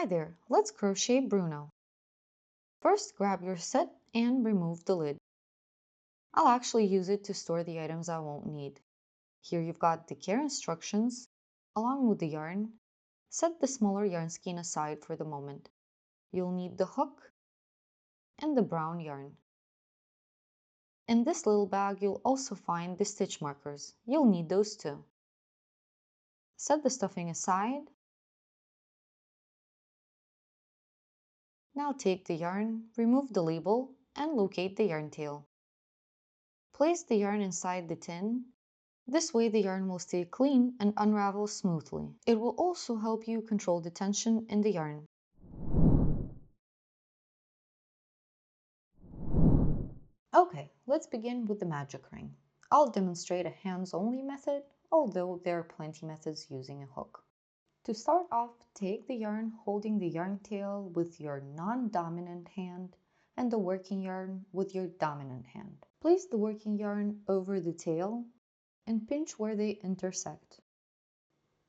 Hi there, let's crochet Bruno. First, grab your set and remove the lid. I'll actually use it to store the items I won't need. Here you've got the care instructions, along with the yarn. Set the smaller yarn skein aside for the moment. You'll need the hook and the brown yarn. In this little bag, you'll also find the stitch markers. You'll need those too. Set the stuffing aside. Now take the yarn, remove the label, and locate the yarn tail. Place the yarn inside the tin. This way the yarn will stay clean and unravel smoothly. It will also help you control the tension in the yarn. Okay, let's begin with the magic ring. I'll demonstrate a hands-only method, although there are plenty methods using a hook. To start off, take the yarn holding the yarn tail with your non-dominant hand and the working yarn with your dominant hand. Place the working yarn over the tail and pinch where they intersect.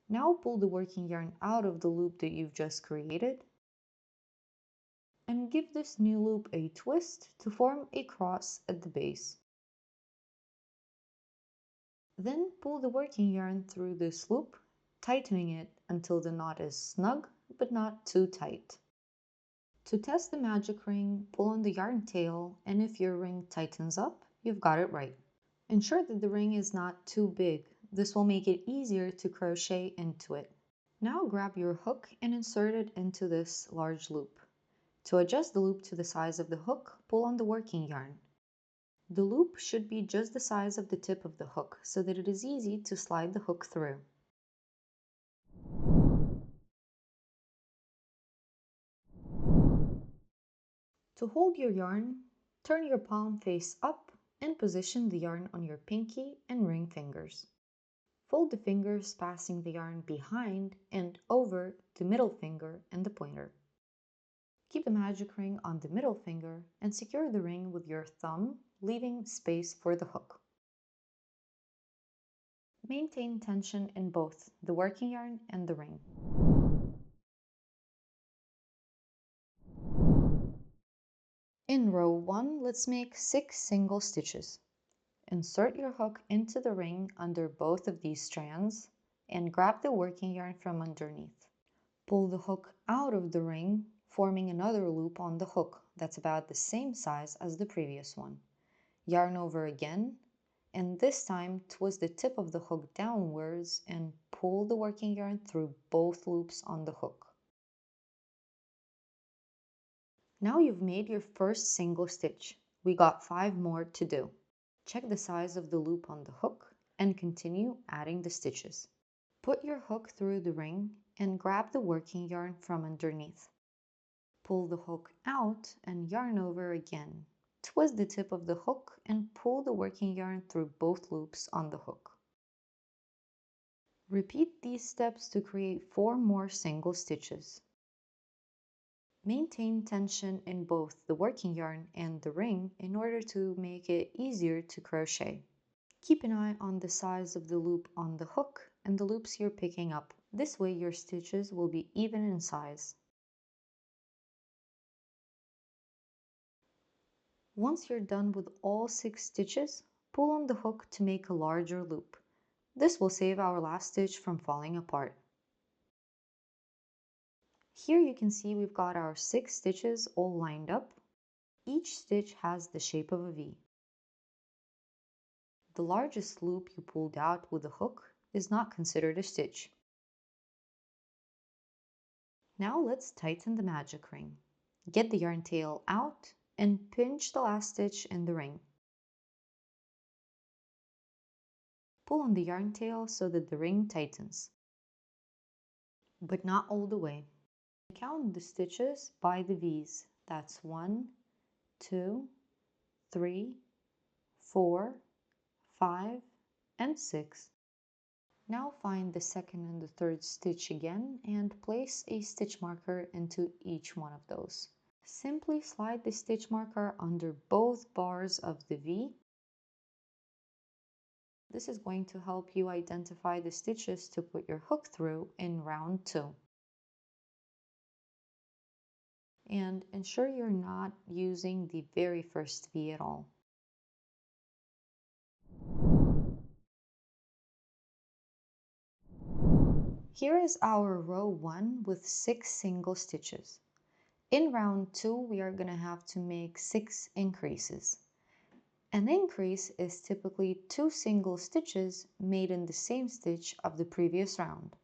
Now pull the working yarn out of the loop that you've just created and give this new loop a twist to form a cross at the base. Then pull the working yarn through this loop, tightening it until the knot is snug but not too tight. To test the magic ring, pull on the yarn tail, and if your ring tightens up, you've got it right. Ensure that the ring is not too big. This will make it easier to crochet into it. Now grab your hook and insert it into this large loop. To adjust the loop to the size of the hook, pull on the working yarn. The loop should be just the size of the tip of the hook so that it is easy to slide the hook through. To hold your yarn, turn your palm face up and position the yarn on your pinky and ring fingers. Fold the fingers, passing the yarn behind and over the middle finger and the pointer. Keep the magic ring on the middle finger and secure the ring with your thumb, leaving space for the hook. Maintain tension in both the working yarn and the ring. In row 1, let's make 6 single stitches. Insert your hook into the ring under both of these strands and grab the working yarn from underneath. Pull the hook out of the ring, forming another loop on the hook that's about the same size as the previous one. Yarn over again, and this time twist the tip of the hook downwards and pull the working yarn through both loops on the hook. Now you've made your first single stitch. We got 5 more to do. Check the size of the loop on the hook and continue adding the stitches. Put your hook through the ring and grab the working yarn from underneath. Pull the hook out and yarn over again. Twist the tip of the hook and pull the working yarn through both loops on the hook. Repeat these steps to create 4 more single stitches. Maintain tension in both the working yarn and the ring in order to make it easier to crochet. Keep an eye on the size of the loop on the hook and the loops you're picking up. This way your stitches will be even in size. Once you're done with all 6 stitches, pull on the hook to make a larger loop. This will save our last stitch from falling apart. Here you can see we've got our 6 stitches all lined up. Each stitch has the shape of a V. The largest loop you pulled out with the hook is not considered a stitch. Now let's tighten the magic ring. Get the yarn tail out and pinch the last stitch in the ring. Pull on the yarn tail so that the ring tightens, but not all the way. Count the stitches by the V's. That's 1, 2, 3, 4, 5, and 6. Now find the second and the third stitch again and place a stitch marker into each one of those. Simply slide the stitch marker under both bars of the V. This is going to help you identify the stitches to put your hook through in round 2. and ensure you're not using the very first V at all. Here is our row 1 with 6 single stitches. In round 2, we are going to have to make 6 increases. An increase is typically 2 single stitches made in the same stitch of the previous round.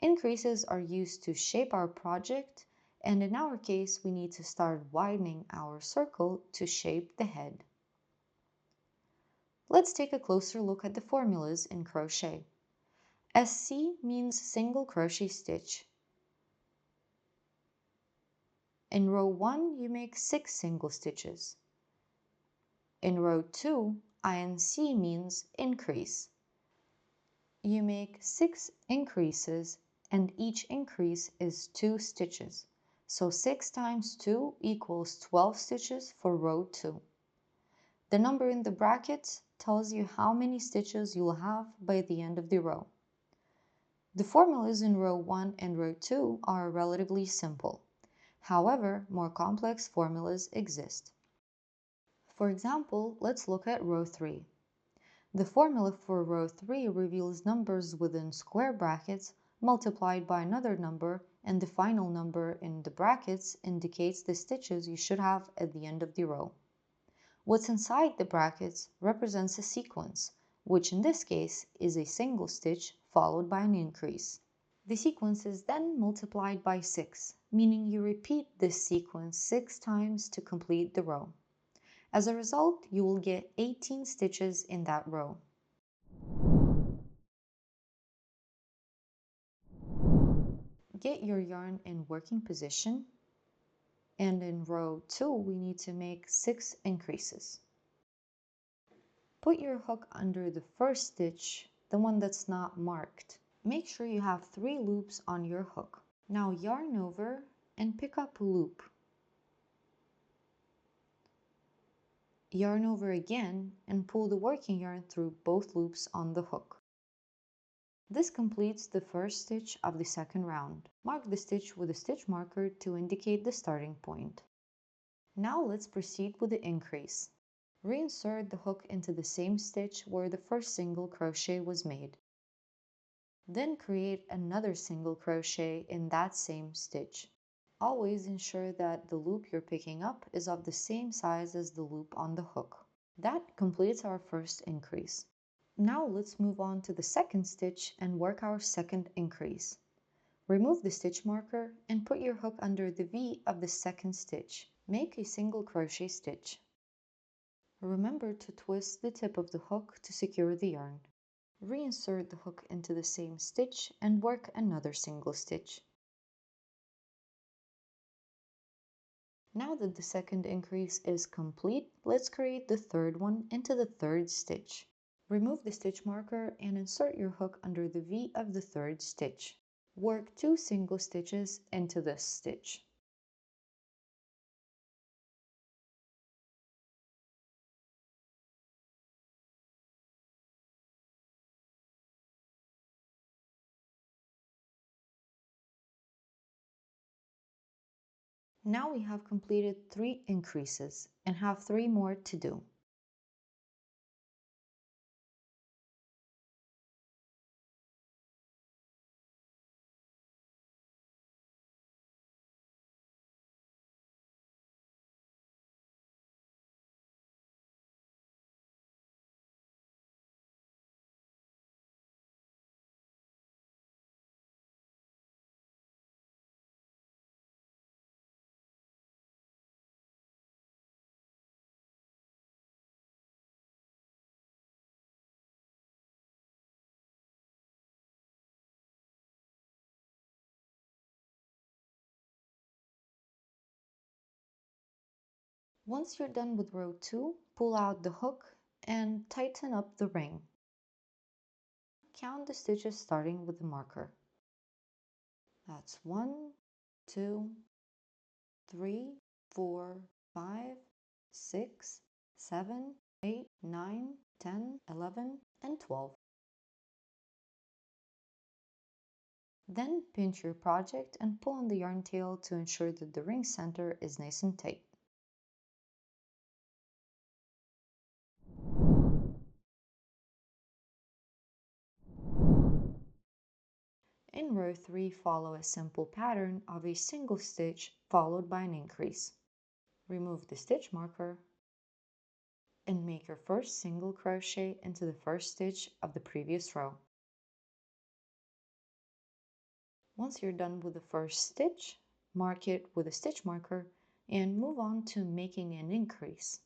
Increases are used to shape our project, and in our case, we need to start widening our circle to shape the head. Let's take a closer look at the formulas in crochet. SC means single crochet stitch. In row 1, you make 6 single stitches. In row 2, INC means increase. You make 6 increases and each increase is 2 stitches. So 6 times 2 equals 12 stitches for row 2. The number in the brackets tells you how many stitches you will have by the end of the row. The formulas in row 1 and row 2 are relatively simple. However, more complex formulas exist. For example, let's look at row 3. The formula for row 3 reveals numbers within square brackets multiplied by another number, and the final number in the brackets indicates the stitches you should have at the end of the row. What's inside the brackets represents a sequence, which in this case is a single stitch followed by an increase. The sequence is then multiplied by 6, meaning you repeat this sequence 6 times to complete the row. As a result, you will get 18 stitches in that row. Get your yarn in working position, and in row 2 we need to make 6 increases. Put your hook under the first stitch, the one that's not marked. Make sure you have 3 loops on your hook. Now yarn over and pick up a loop. Yarn over again and pull the working yarn through both loops on the hook. This completes the first stitch of the second round. Mark the stitch with a stitch marker to indicate the starting point. Now let's proceed with the increase. Reinsert the hook into the same stitch where the first single crochet was made. Then create another single crochet in that same stitch. Always ensure that the loop you're picking up is of the same size as the loop on the hook. That completes our first increase. Now let's move on to the second stitch and work our second increase. Remove the stitch marker and put your hook under the V of the second stitch. Make a single crochet stitch. Remember to twist the tip of the hook to secure the yarn. Reinsert the hook into the same stitch and work another single stitch. Now that the second increase is complete, let's create the third one into the third stitch. Remove the stitch marker and insert your hook under the V of the third stitch. Work 2 single stitches into this stitch. Now we have completed 3 increases and have 3 more to do. Once you're done with row 2, pull out the hook and tighten up the ring. Count the stitches starting with the marker. That's 1, 2, 3, 4, 5, 6, 7, 8, 9, 10, 11, and 12. Then pinch your project and pull on the yarn tail to ensure that the ring center is nice and tight. In row 3, follow a simple pattern of a single stitch followed by an increase. Remove the stitch marker and make your first single crochet into the first stitch of the previous row. Once you're done with the first stitch, mark it with a stitch marker and move on to making an increase.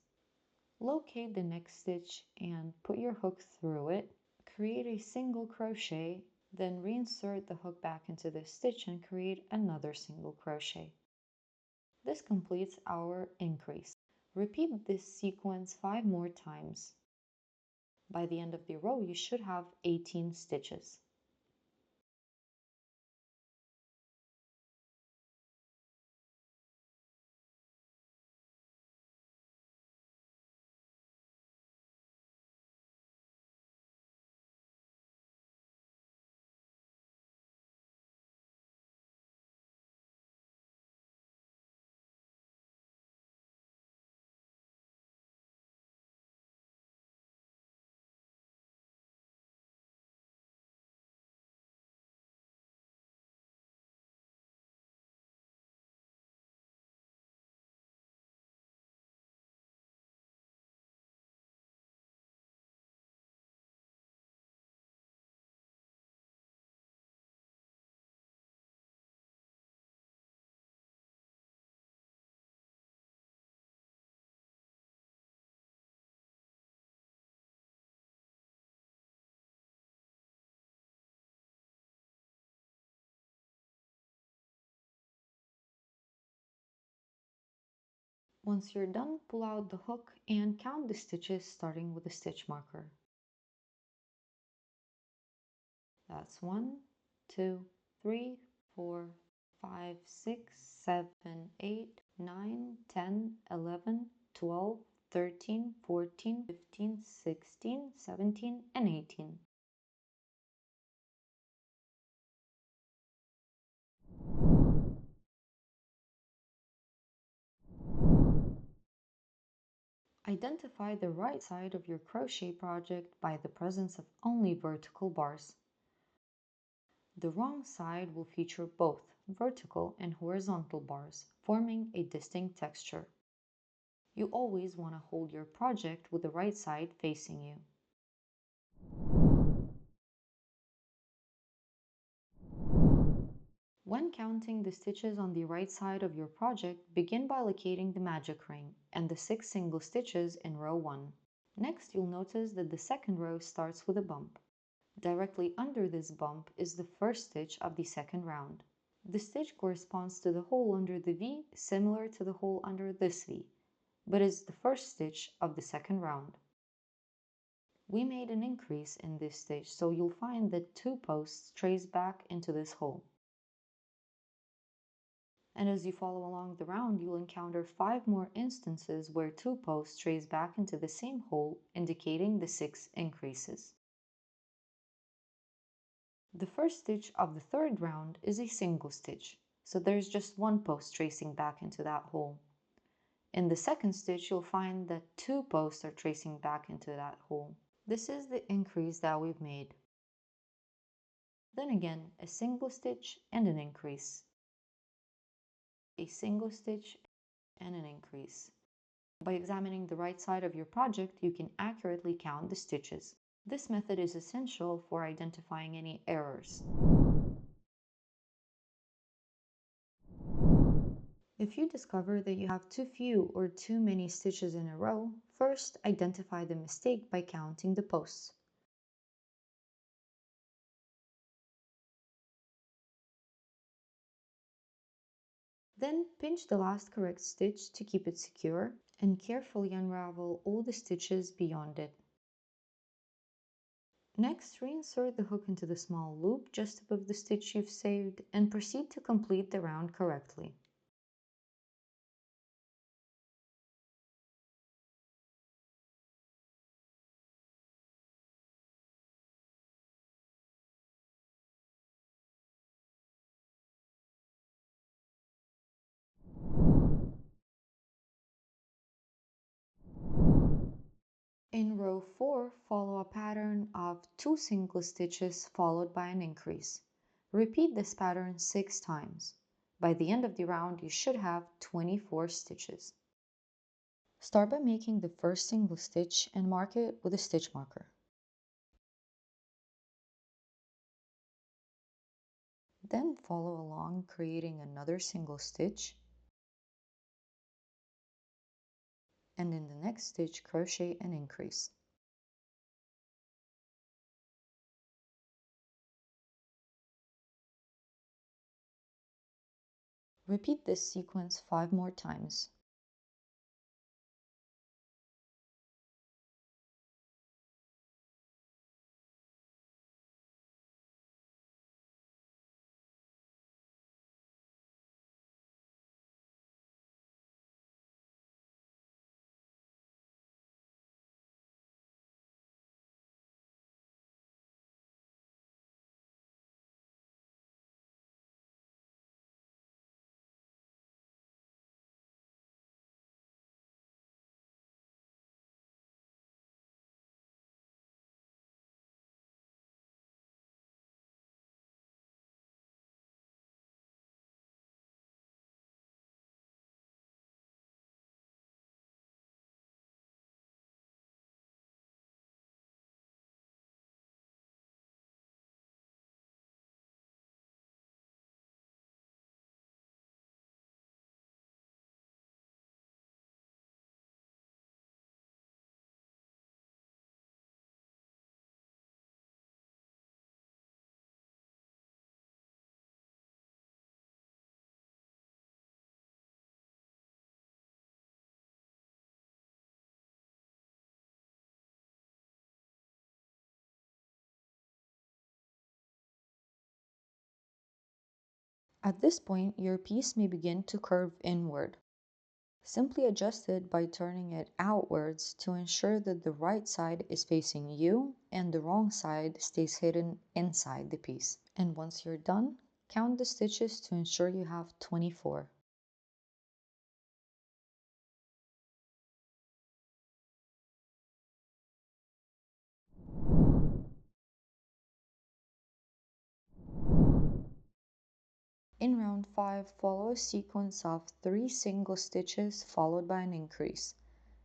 Locate the next stitch and put your hook through it. Create a single crochet, then reinsert the hook back into the stitch and create another single crochet. This completes our increase. Repeat this sequence 5 more times. By the end of the row, you should have 18 stitches. Once you're done, pull out the hook and count the stitches starting with the stitch marker. That's 1, 2, 3, 4, 5, 6, 7, 8, 9, 10, 11, 12, 13, 14, 15, 16, 17, and 18. Identify the right side of your crochet project by the presence of only vertical bars. The wrong side will feature both vertical and horizontal bars, forming a distinct texture. You always want to hold your project with the right side facing you. When counting the stitches on the right side of your project, begin by locating the magic ring and the 6 single stitches in row 1. Next, you'll notice that the second row starts with a bump. Directly under this bump is the first stitch of the second round. The stitch corresponds to the hole under the V, similar to the hole under this V, but is the first stitch of the second round. We made an increase in this stitch, so you'll find that 2 posts trace back into this hole. And as you follow along the round, you'll encounter 5 more instances where 2 posts trace back into the same hole, indicating the 6 increases. The first stitch of the third round is a single stitch, so there's just 1 post tracing back into that hole. In the second stitch, you'll find that 2 posts are tracing back into that hole. This is the increase that we've made. Then again, a single stitch and an increase. A single stitch and an increase. By examining the right side of your project, you can accurately count the stitches. This method is essential for identifying any errors. If you discover that you have too few or too many stitches in a row, first identify the mistake by counting the posts. Then pinch the last correct stitch to keep it secure and carefully unravel all the stitches beyond it. Next, reinsert the hook into the small loop just above the stitch you've saved and proceed to complete the round correctly. In row 4, follow a pattern of 2 single stitches followed by an increase. Repeat this pattern 6 times. By the end of the round, you should have 24 stitches. Start by making the first single stitch and mark it with a stitch marker. Then follow along, creating another single stitch, and in the next stitch crochet an increase. Repeat this sequence 5 more times. At this point, your piece may begin to curve inward. Simply adjust it by turning it outwards to ensure that the right side is facing you and the wrong side stays hidden inside the piece. And once you're done, count the stitches to ensure you have 24. In round 5, follow a sequence of 3 single stitches followed by an increase.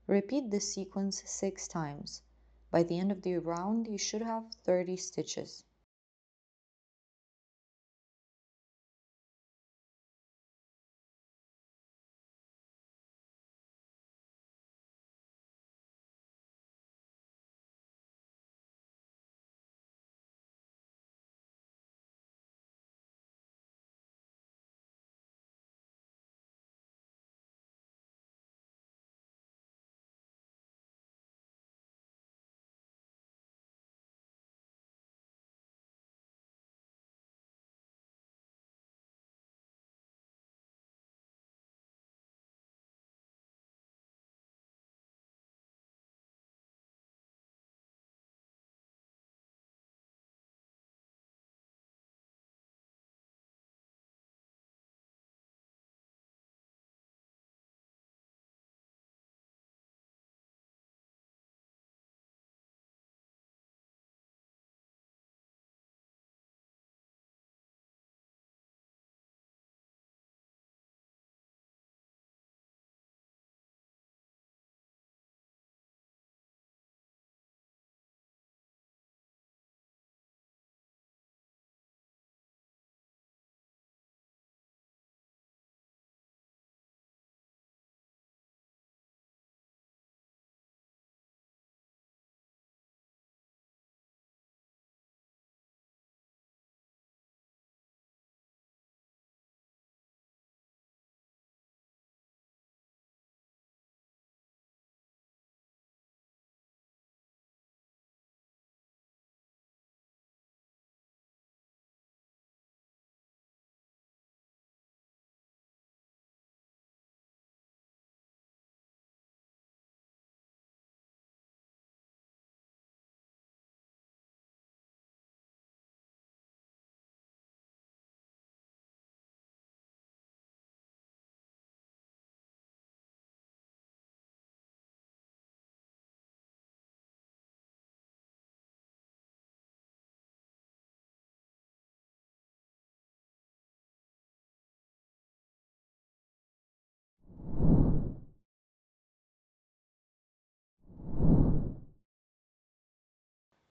Repeat this sequence 6 times. By the end of the round, you should have 30 stitches.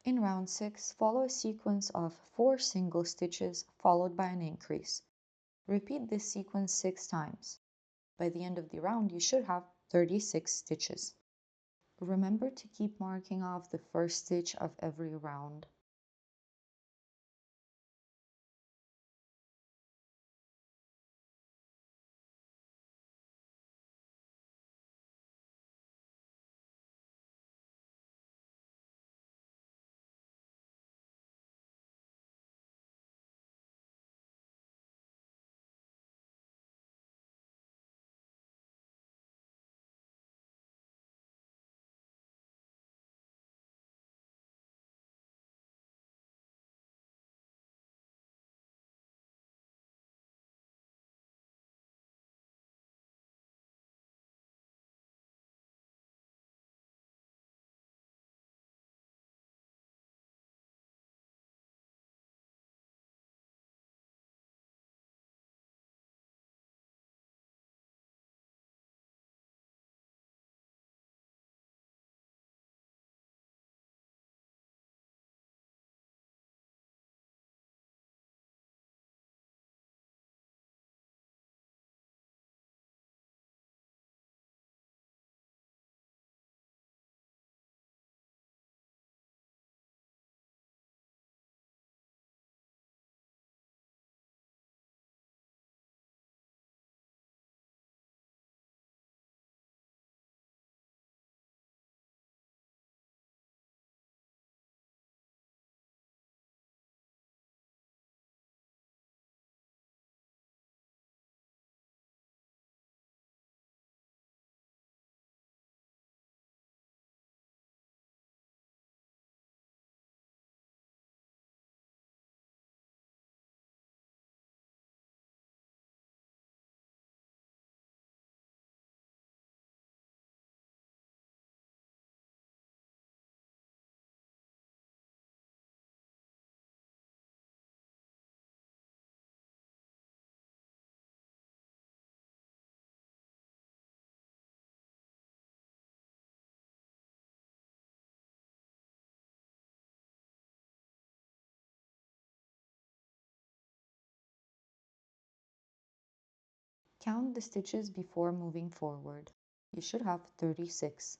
In round 6, follow a sequence of 4 single stitches followed by an increase. Repeat this sequence 6 times. By the end of the round, you should have 36 stitches. Remember to keep marking off the first stitch of every round. Count the stitches before moving forward. You should have 36.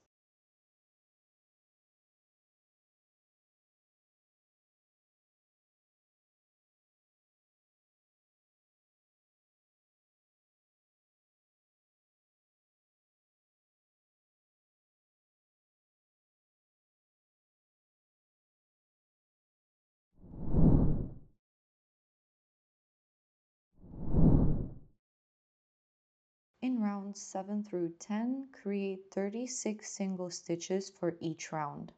In rounds 7 through 10, create 36 single stitches for each round.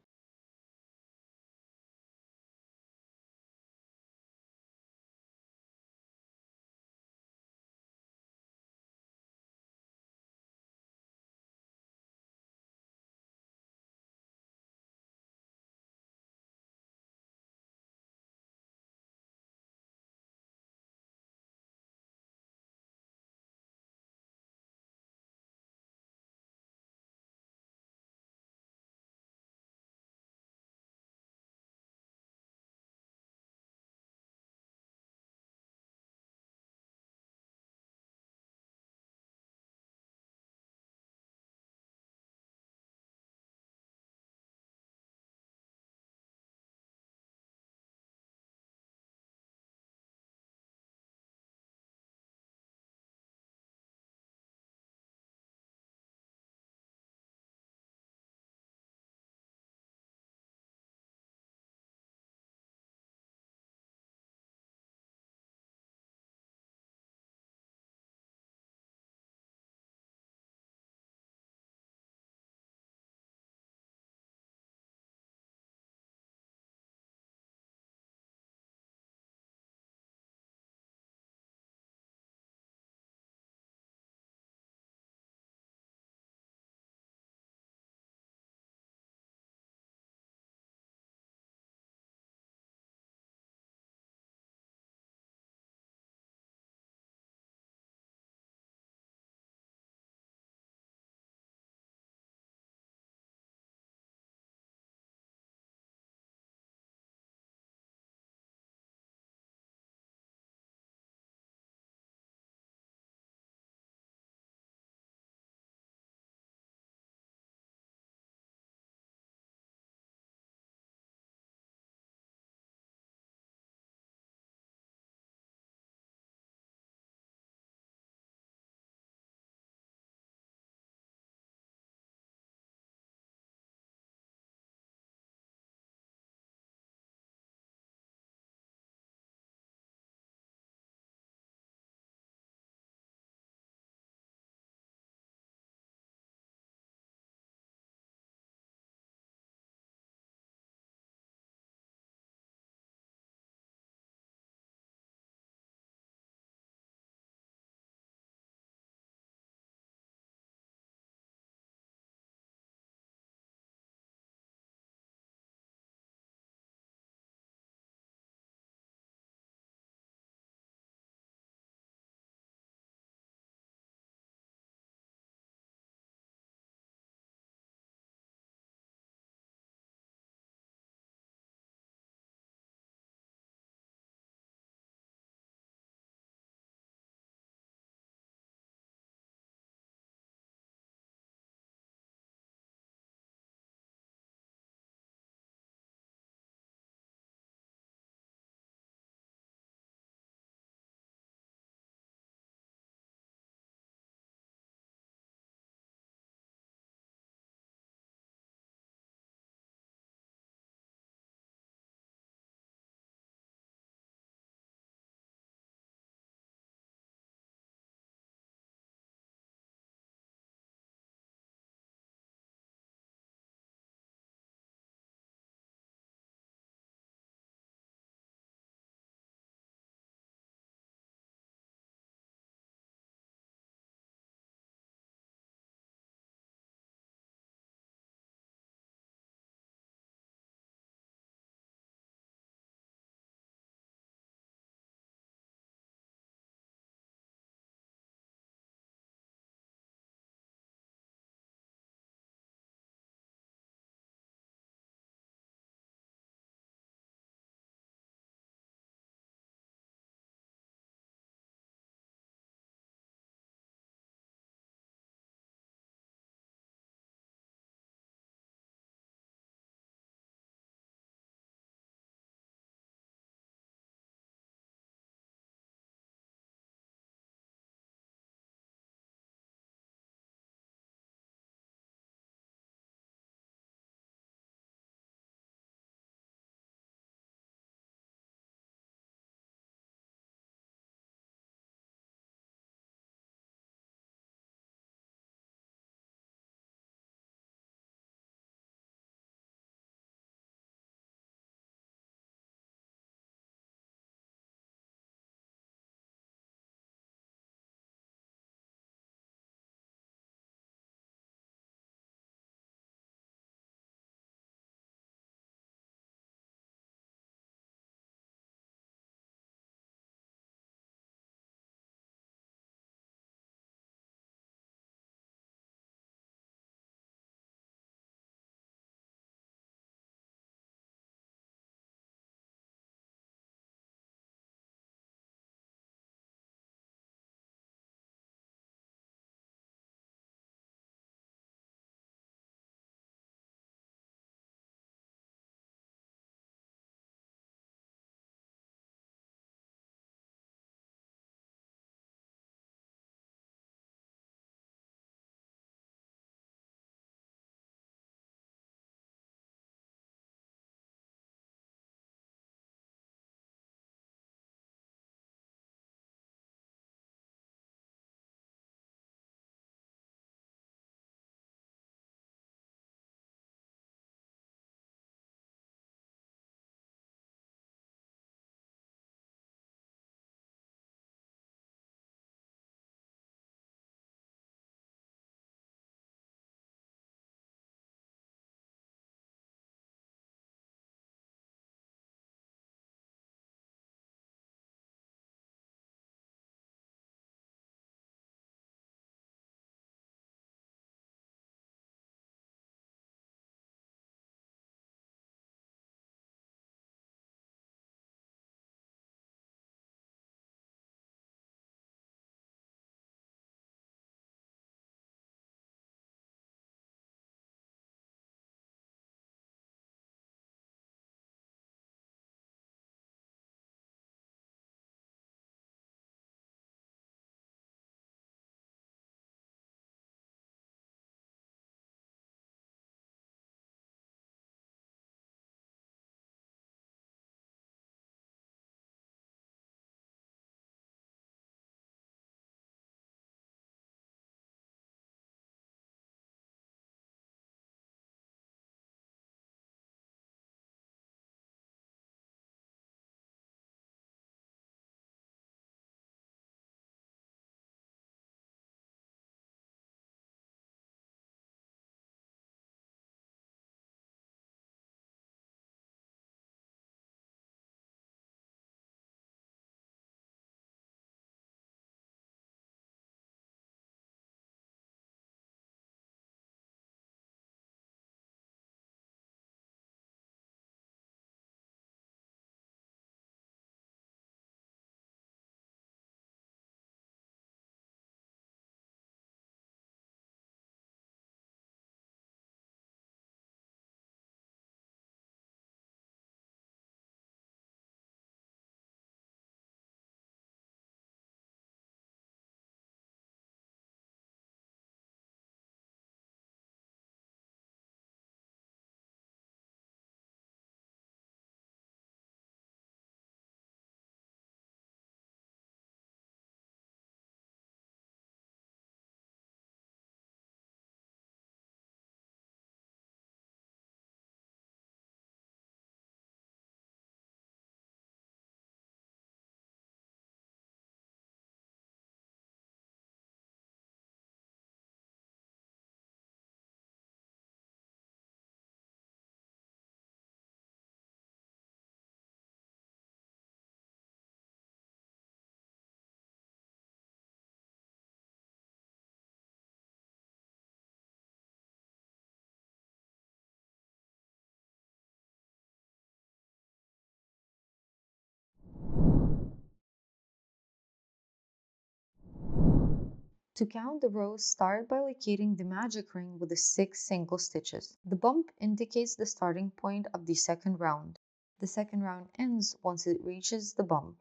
To count the rows, start by locating the magic ring with the 6 single stitches. The bump indicates the starting point of the second round. The second round ends once it reaches the bump.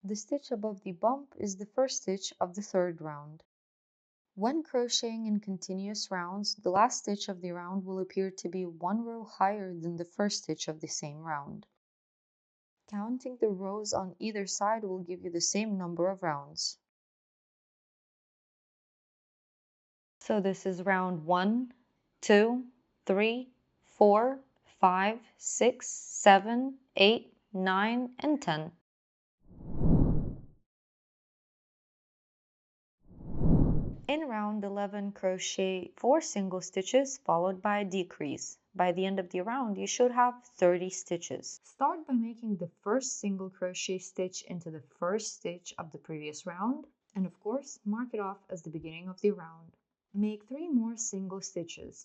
The stitch above the bump is the first stitch of the third round. When crocheting in continuous rounds, the last stitch of the round will appear to be 1 row higher than the first stitch of the same round. Counting the rows on either side will give you the same number of rounds. So this is round 1, 2, 3, 4, 5, 6, 7, 8, 9, and 10. In round 11, crochet 4 single stitches followed by a decrease. By the end of the round, you should have 30 stitches. Start by making the first single crochet stitch into the first stitch of the previous round, and of course, mark it off as the beginning of the round. Make 3 more single stitches.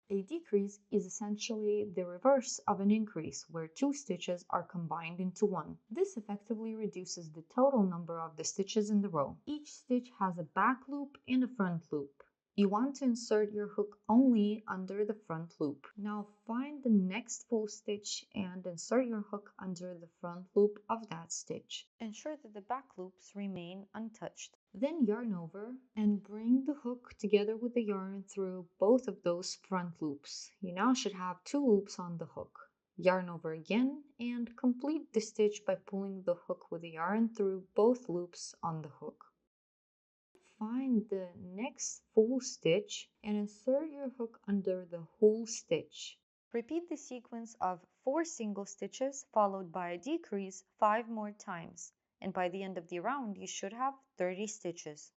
A decrease is essentially the reverse of an increase, where 2 stitches are combined into 1. This effectively reduces the total number of the stitches in the row. Each stitch has a back loop and a front loop. You want to insert your hook only under the front loop. Now find the next full stitch and insert your hook under the front loop of that stitch. Ensure that the back loops remain untouched. Then yarn over and bring the hook together with the yarn through both of those front loops. You now should have 2 loops on the hook. Yarn over again and complete the stitch by pulling the hook with the yarn through both loops on the hook. Find the next full stitch and insert your hook under the whole stitch. Repeat the sequence of 4 single stitches followed by a decrease 5 more times, and by the end of the round you should have 30 stitches.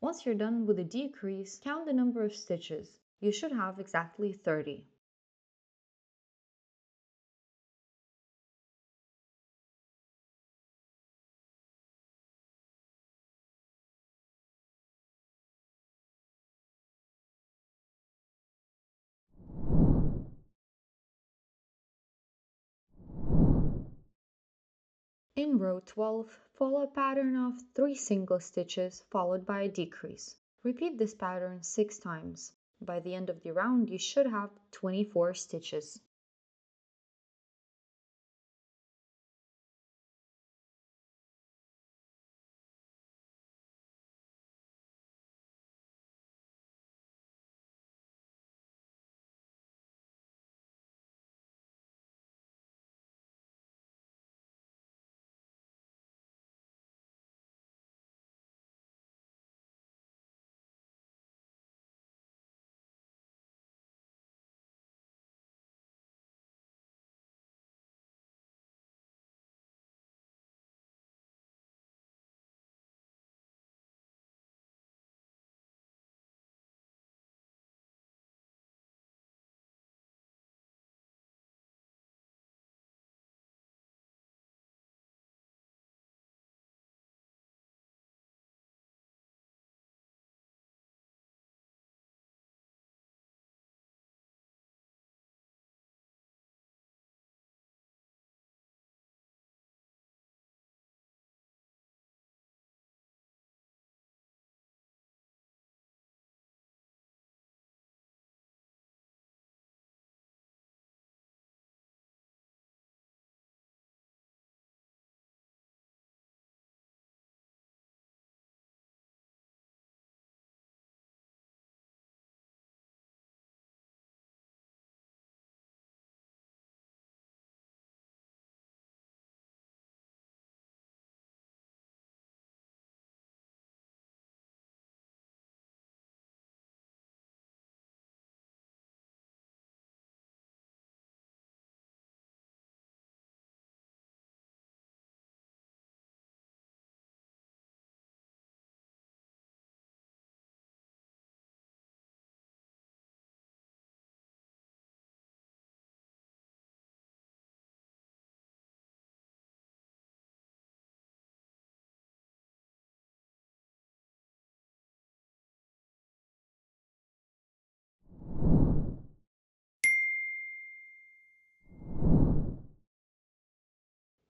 Once you're done with the decrease, count the number of stitches. You should have exactly 30. In row 12, follow a pattern of 3 single stitches followed by a decrease. Repeat this pattern 6 times. By the end of the round, you should have 24 stitches.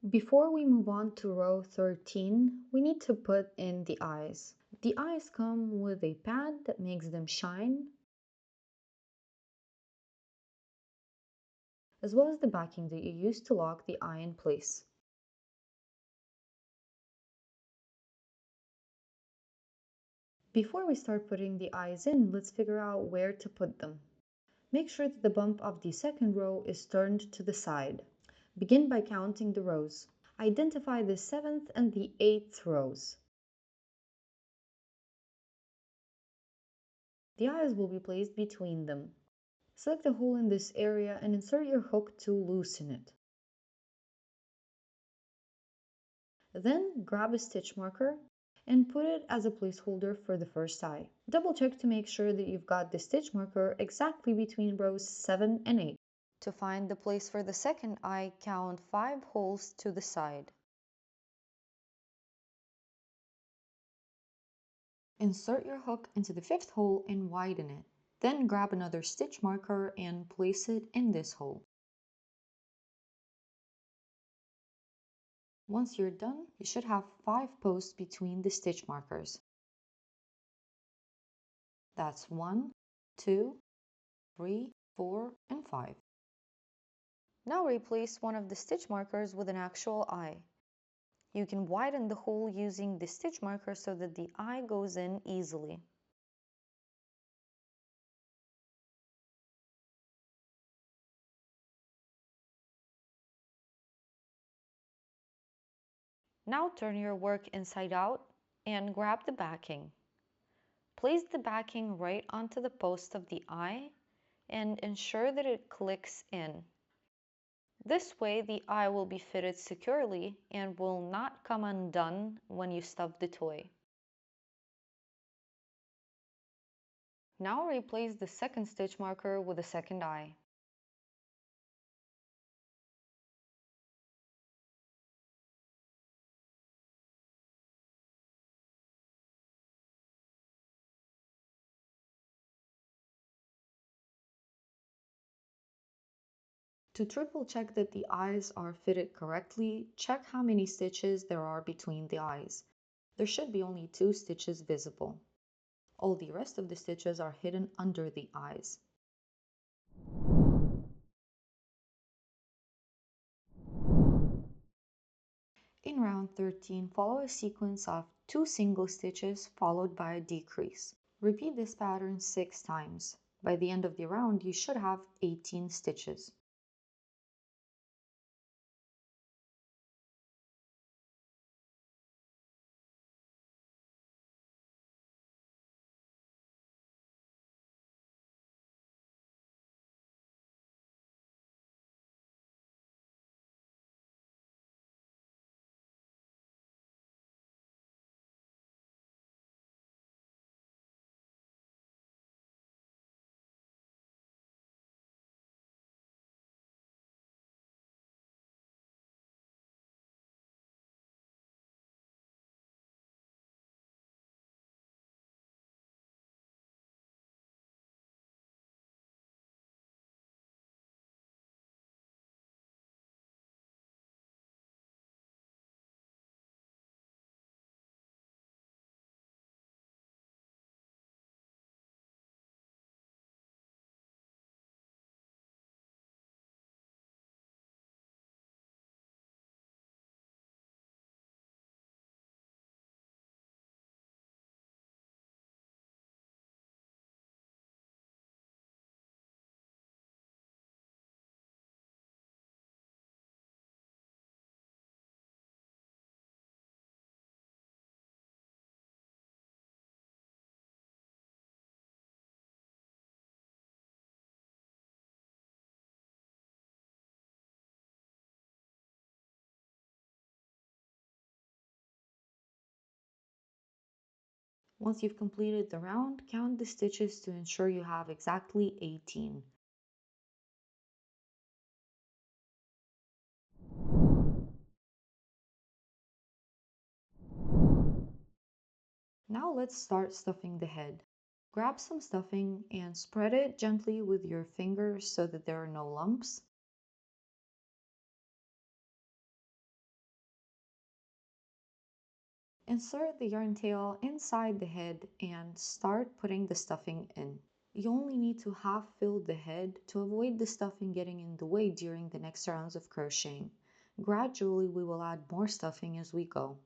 Before we move on to row 13, we need to put in the eyes. The eyes come with a pad that makes them shine, as well as the backing that you use to lock the eye in place. Before we start putting the eyes in, let's figure out where to put them. Make sure that the bump of the second row is turned to the side. Begin by counting the rows. Identify the 7th and the 8th rows. The eyes will be placed between them. Select a hole in this area and insert your hook to loosen it. Then grab a stitch marker and put it as a placeholder for the first eye. Double check to make sure that you've got the stitch marker exactly between rows 7 and 8. To find the place for the second eye, count 5 holes to the side. Insert your hook into the 5th hole and widen it. Then grab another stitch marker and place it in this hole. Once you're done, you should have 5 posts between the stitch markers. That's 1, 2, 3, 4, and 5. Now replace one of the stitch markers with an actual eye. You can widen the hole using the stitch marker so that the eye goes in easily. Now turn your work inside out and grab the backing. Place the backing right onto the post of the eye and ensure that it clicks in. This way the eye will be fitted securely and will not come undone when you stuff the toy. Now replace the second stitch marker with the second eye. To triple check that the eyes are fitted correctly, check how many stitches there are between the eyes. There should be only 2 stitches visible. All the rest of the stitches are hidden under the eyes. In round 13, follow a sequence of 2 single stitches followed by a decrease. Repeat this pattern 6 times. By the end of the round, you should have 18 stitches. Once you've completed the round, count the stitches to ensure you have exactly 18. Now let's start stuffing the head. Grab some stuffing and spread it gently with your fingers so that there are no lumps. Insert the yarn tail inside the head and start putting the stuffing in. You only need to half fill the head to avoid the stuffing getting in the way during the next rounds of crocheting. Gradually, we will add more stuffing as we go.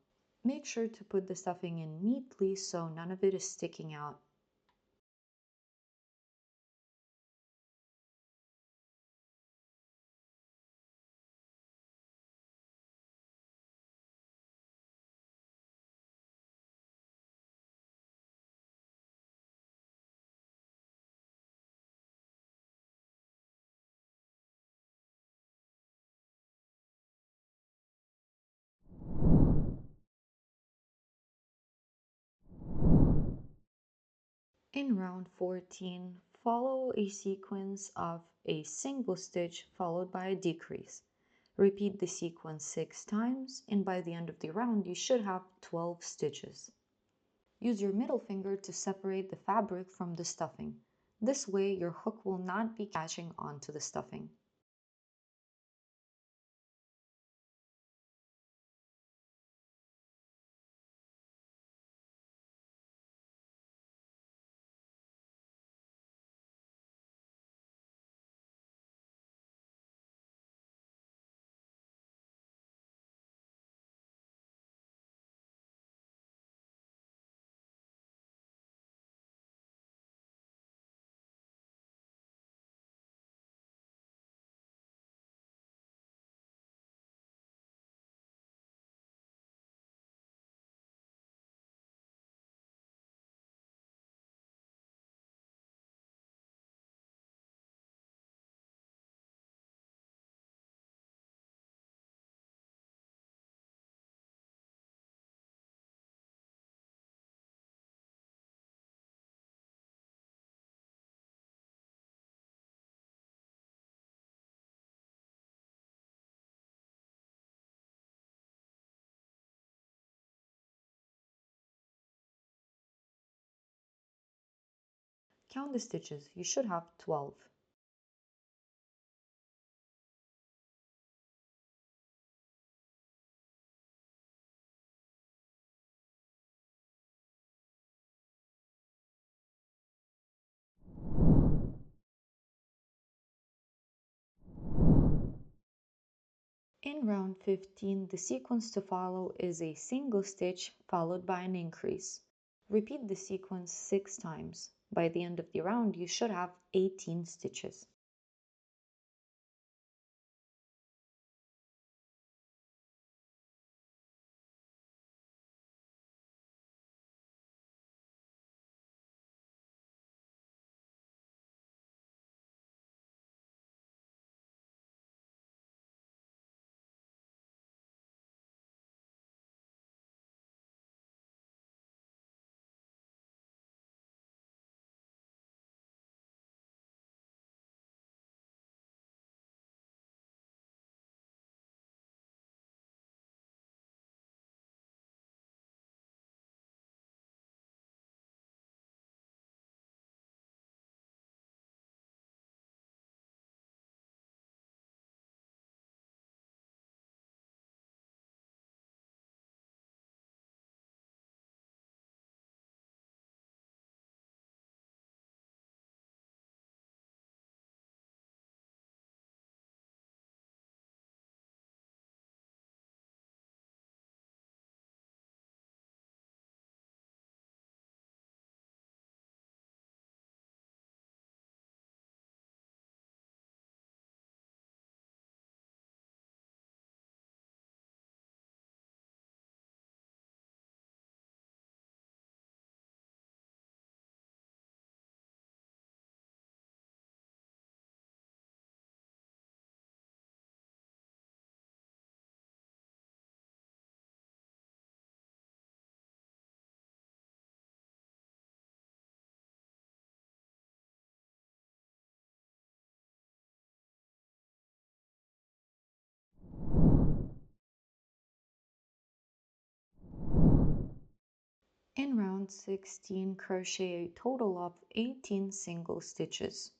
Make sure to put the stuffing in neatly so none of it is sticking out. In round 14, follow a sequence of a single stitch followed by a decrease. Repeat the sequence 6 times, and by the end of the round you should have 12 stitches. Use your middle finger to separate the fabric from the stuffing. This way your hook will not be catching onto the stuffing. Count the stitches, you should have 12. In round 15, the sequence to follow is a single stitch followed by an increase. Repeat the sequence 6 times. By the end of the round, you should have 18 stitches. In round 16, crochet a total of 18 single stitches.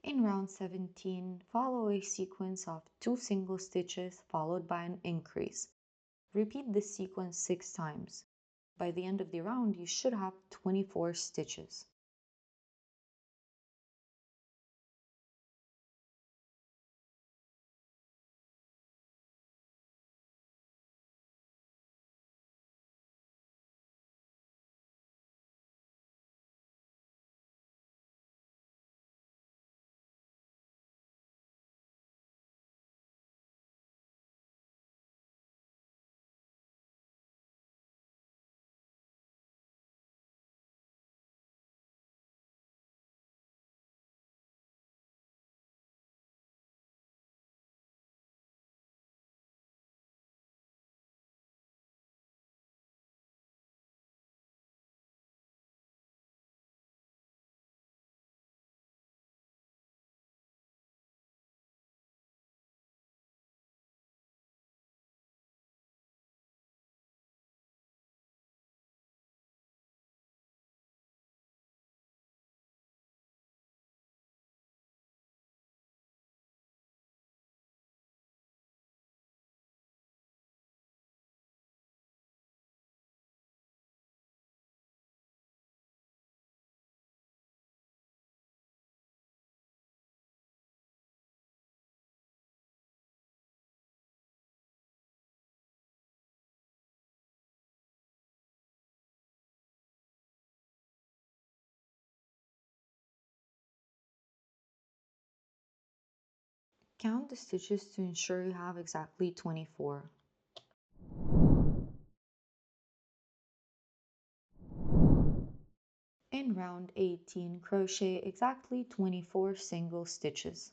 In round 17, follow a sequence of 2 single stitches followed by an increase. Repeat this sequence 6 times. By the end of the round, you should have 24 stitches. Count the stitches to ensure you have exactly 24. In round 18, crochet exactly 24 single stitches.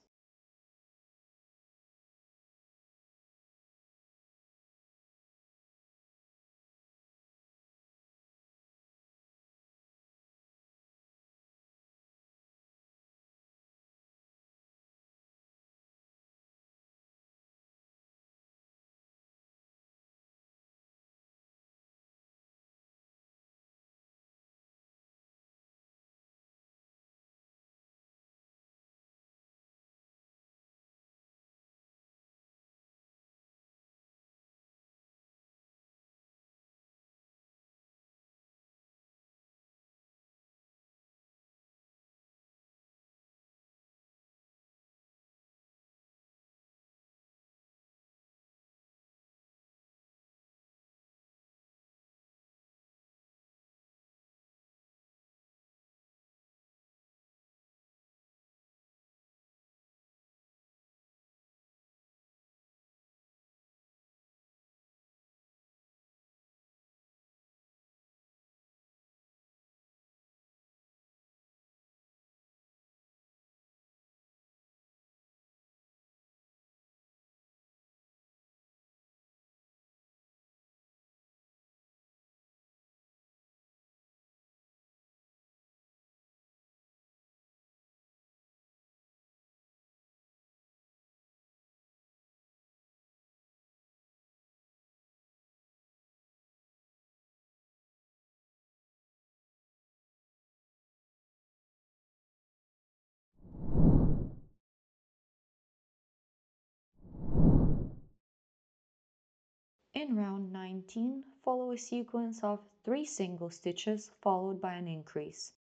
In round 19, follow a sequence of 3 single stitches followed by an increase.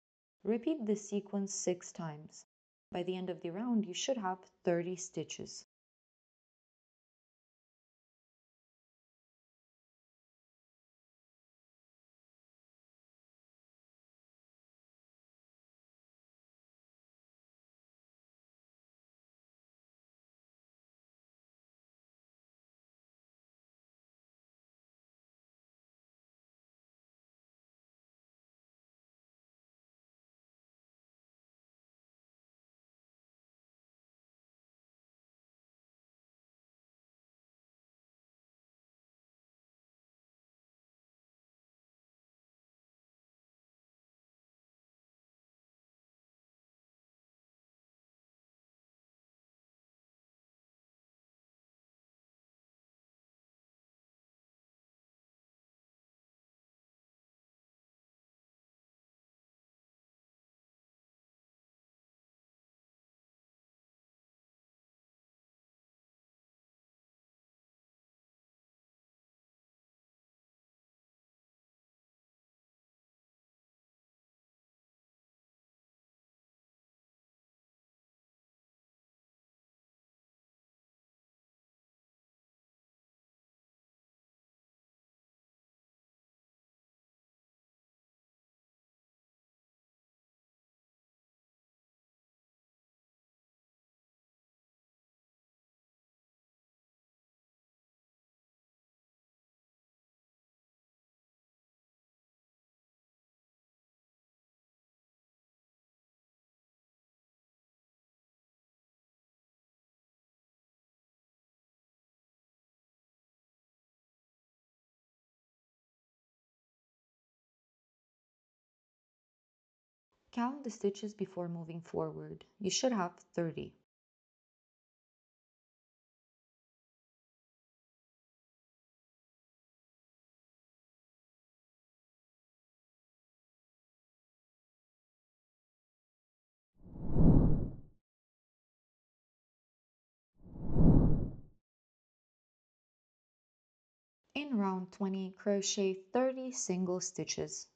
Repeat this sequence 6 times. By the end of the round, you should have 30 stitches. Count the stitches before moving forward. You should have 30. In round 20, crochet 30 single stitches.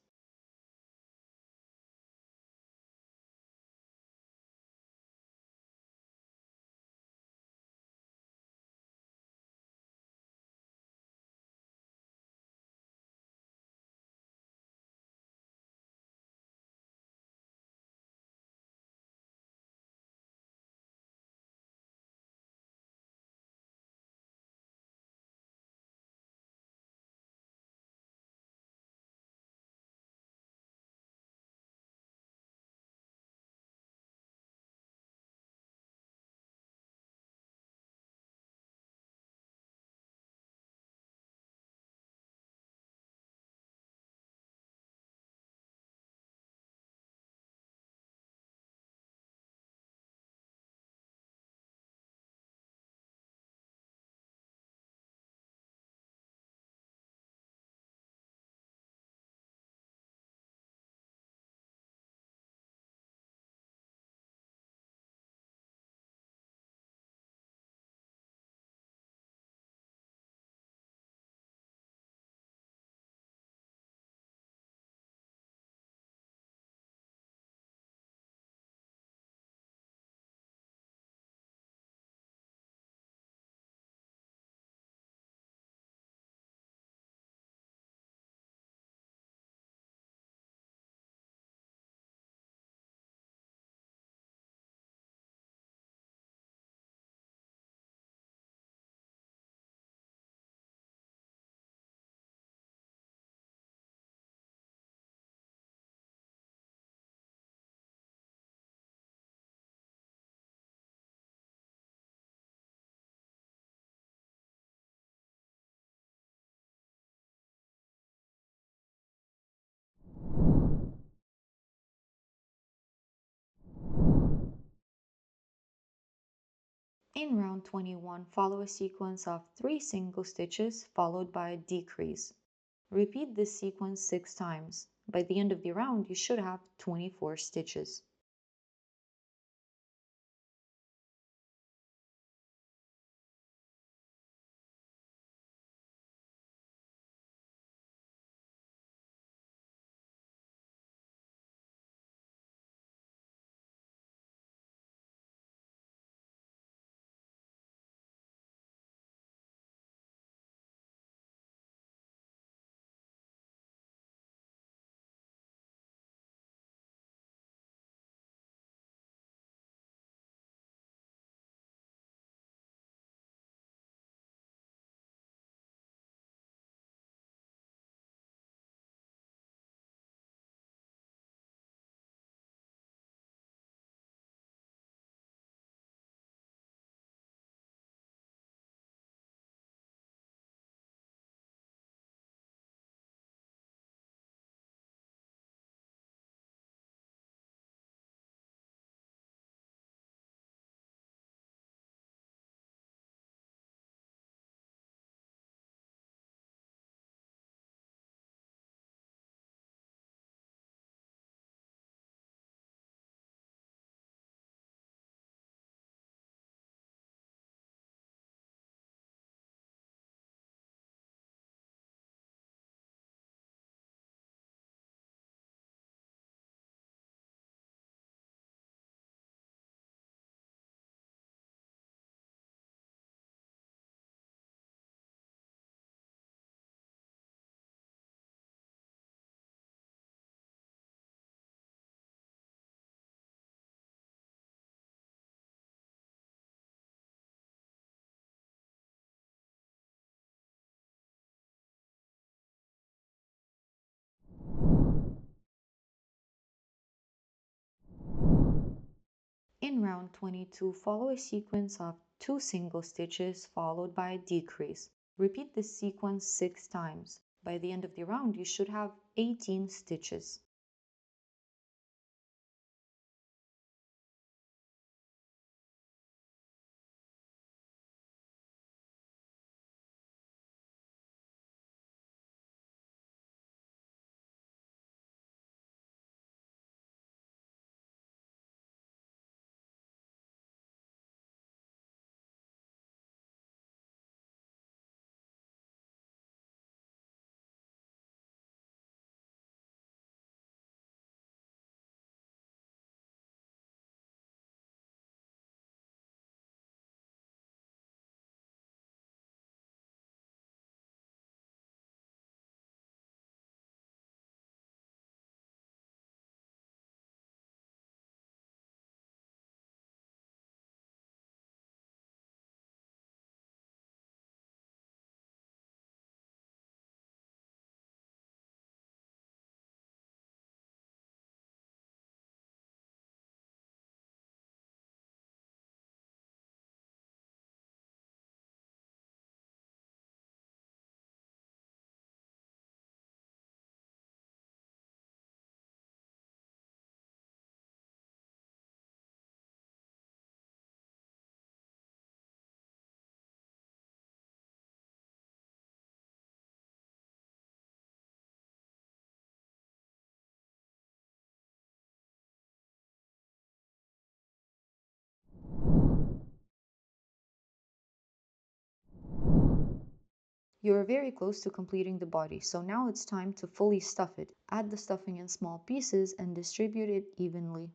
In round 21, follow a sequence of 3 single stitches followed by a decrease. Repeat this sequence 6 times. By the end of the round, you should have 24 stitches. In round 22, follow a sequence of 2 single stitches followed by a decrease. Repeat this sequence 6 times. By the end of the round, you should have 18 stitches. You're very close to completing the body, so now it's time to fully stuff it. Add the stuffing in small pieces and distribute it evenly.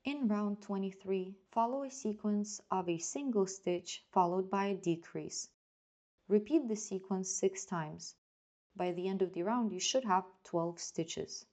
In round 23, follow a sequence of a single stitch followed by a decrease. Repeat the sequence 6 times. By the end of the round, you should have 12 stitches.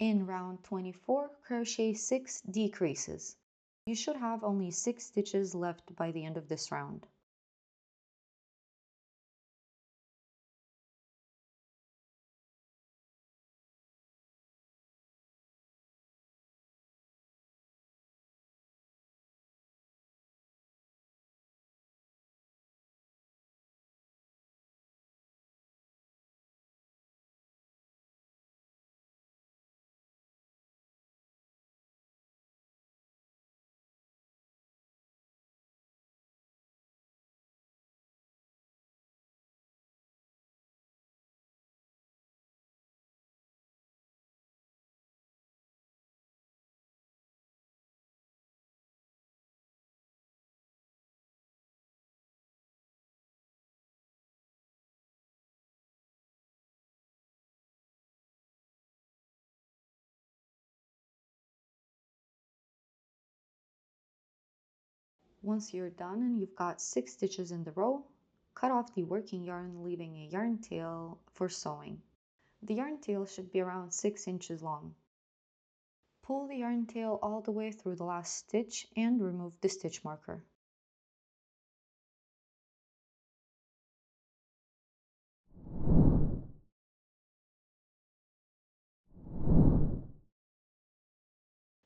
In round 24, crochet 6 decreases. You should have only 6 stitches left by the end of this round. Once you're done and you've got 6 stitches in the row, cut off the working yarn, leaving a yarn tail for sewing. The yarn tail should be around 6 inches long. Pull the yarn tail all the way through the last stitch and remove the stitch marker.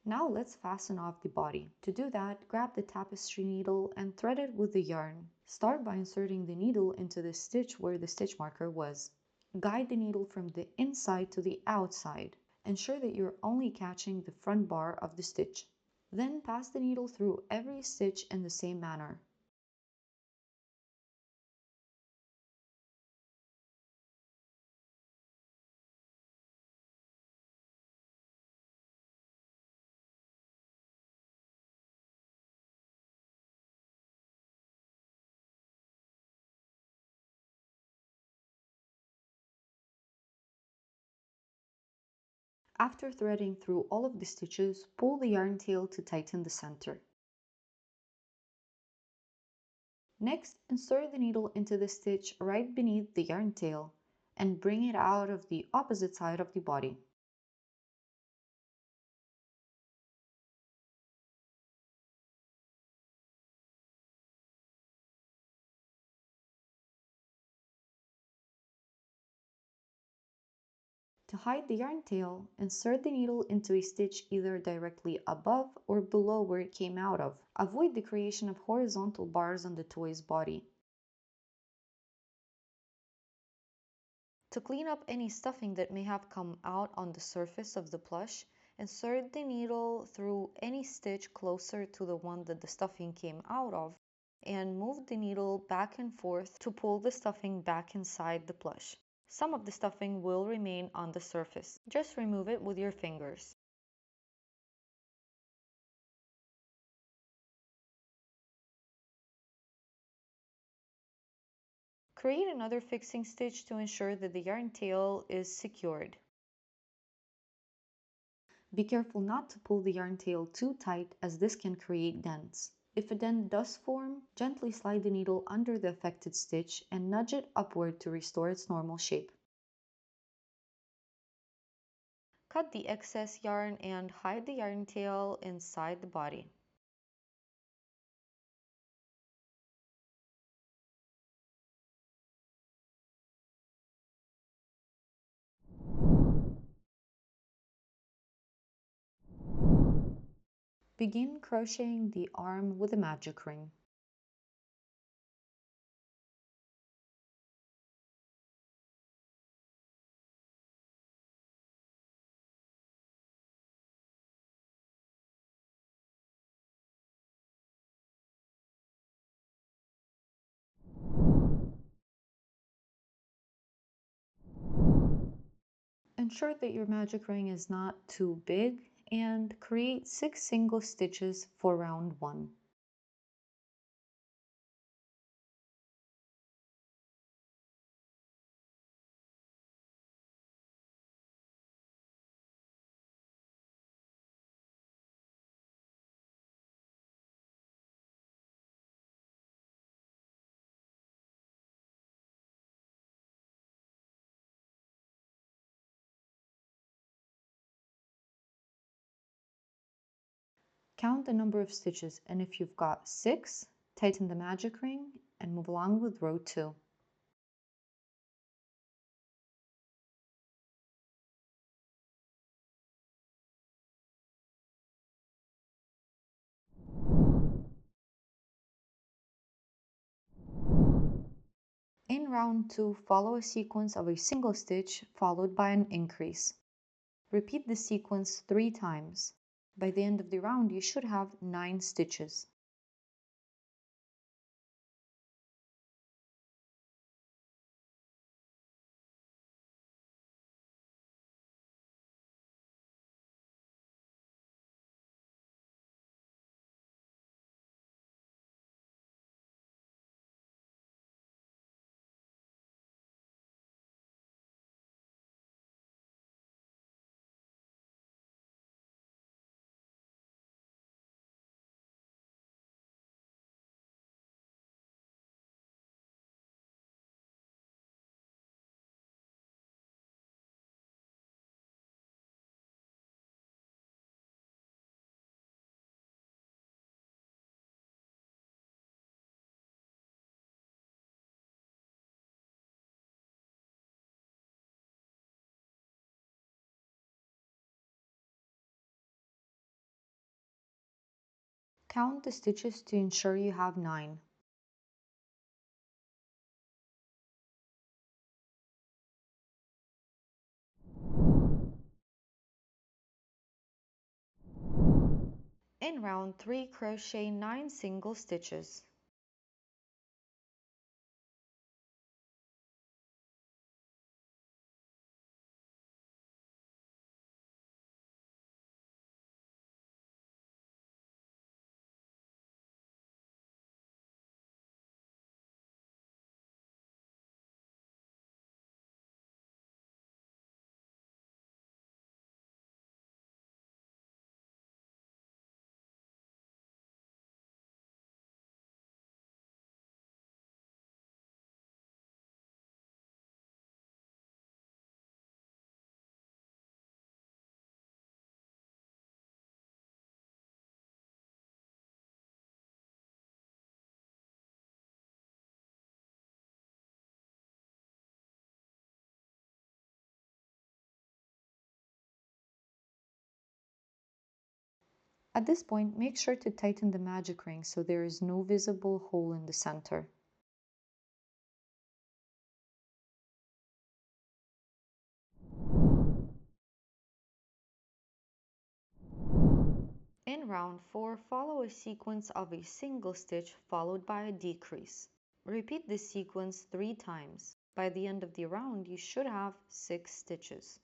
Now let's fasten off the body. To do that, grab the tapestry needle and thread it with the yarn. Start by inserting the needle into the stitch where the stitch marker was. Guide the needle from the inside to the outside. Ensure that you're only catching the front bar of the stitch. Then pass the needle through every stitch in the same manner. After threading through all of the stitches, pull the yarn tail to tighten the center. Next, insert the needle into the stitch right beneath the yarn tail and bring it out of the opposite side of the body. To hide the yarn tail, insert the needle into a stitch either directly above or below where it came out of. Avoid the creation of horizontal bars on the toy's body. To clean up any stuffing that may have come out on the surface of the plush, insert the needle through any stitch closer to the one that the stuffing came out of, and move the needle back and forth to pull the stuffing back inside the plush. Some of the stuffing will remain on the surface. Just remove it with your fingers. Create another fixing stitch to ensure that the yarn tail is secured. Be careful not to pull the yarn tail too tight, as this can create dents. If a dent does form, gently slide the needle under the affected stitch and nudge it upward to restore its normal shape. Cut the excess yarn and hide the yarn tail inside the body. Begin crocheting the arm with a magic ring. Ensure that your magic ring is not too big and create 6 single stitches for round 1. Count the number of stitches, and if you've got 6, tighten the magic ring and move along with row 2. In round 2, follow a sequence of a single stitch followed by an increase. Repeat the sequence 3 times. By the end of the round, you should have 9 stitches. Count the stitches to ensure you have 9. In round 3, crochet 9 single stitches. At this point, make sure to tighten the magic ring so there is no visible hole in the center. In round 4, follow a sequence of a single stitch followed by a decrease. Repeat this sequence 3 times. By the end of the round, you should have 6 stitches.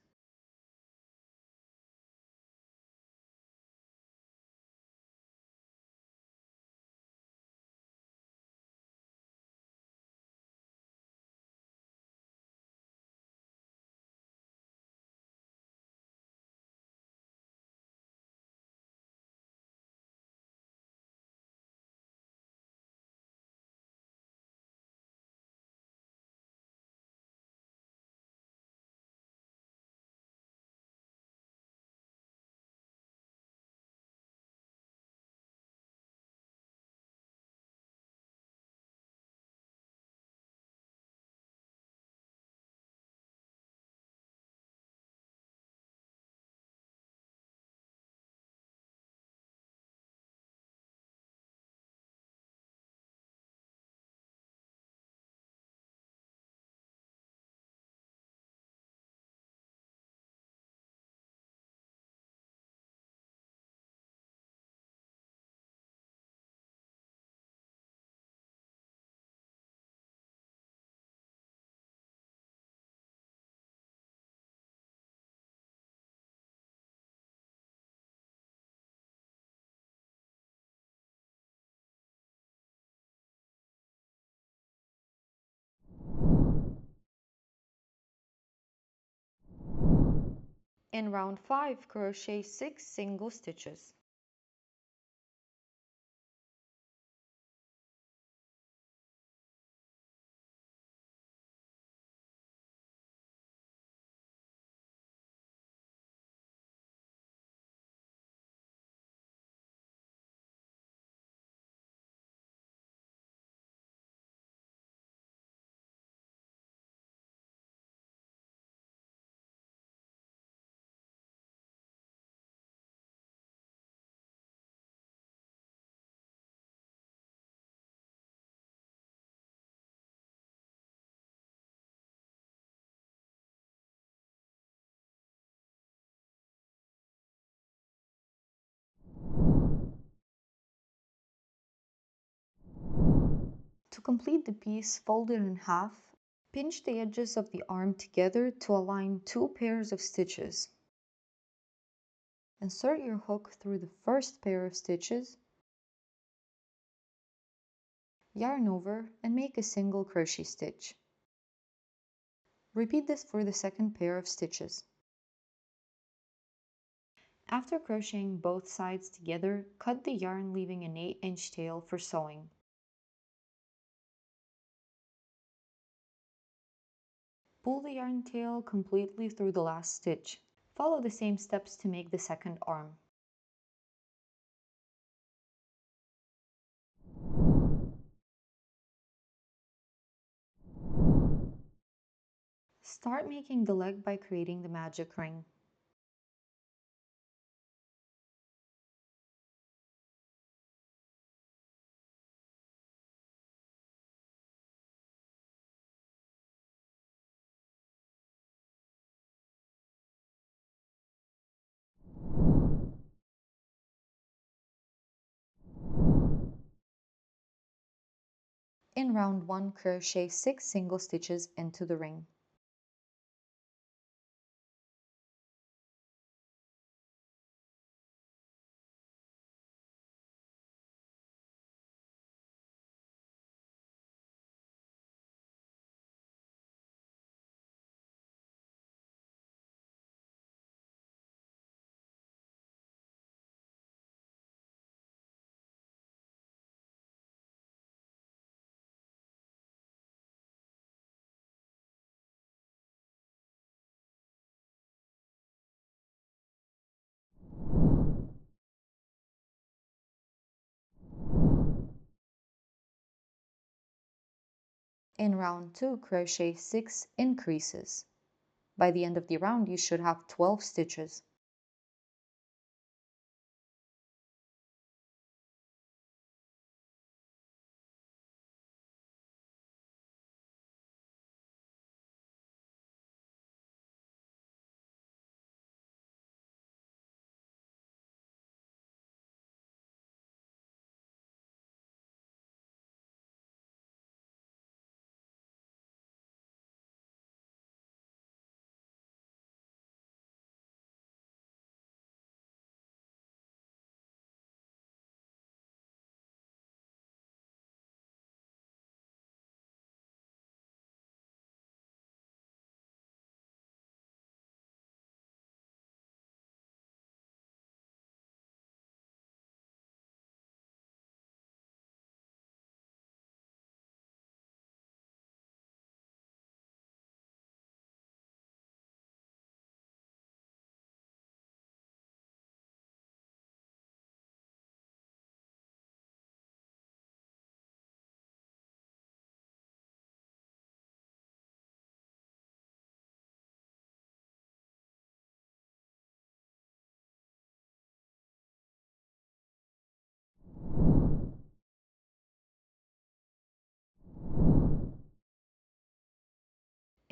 In round 5, crochet 6 single stitches. To complete the piece, fold it in half. Pinch the edges of the arm together to align 2 pairs of stitches. Insert your hook through the first pair of stitches, yarn over, and make a single crochet stitch. Repeat this for the second pair of stitches. After crocheting both sides together, cut the yarn leaving an 8-inch tail for sewing. Pull the yarn tail completely through the last stitch. Follow the same steps to make the second arm. Start making the leg by creating the magic ring. In round 1, crochet 6 single stitches into the ring. In round 2, crochet 6 increases. By the end of the round, you should have 12 stitches.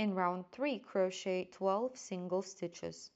In round 3, crochet 12 single stitches.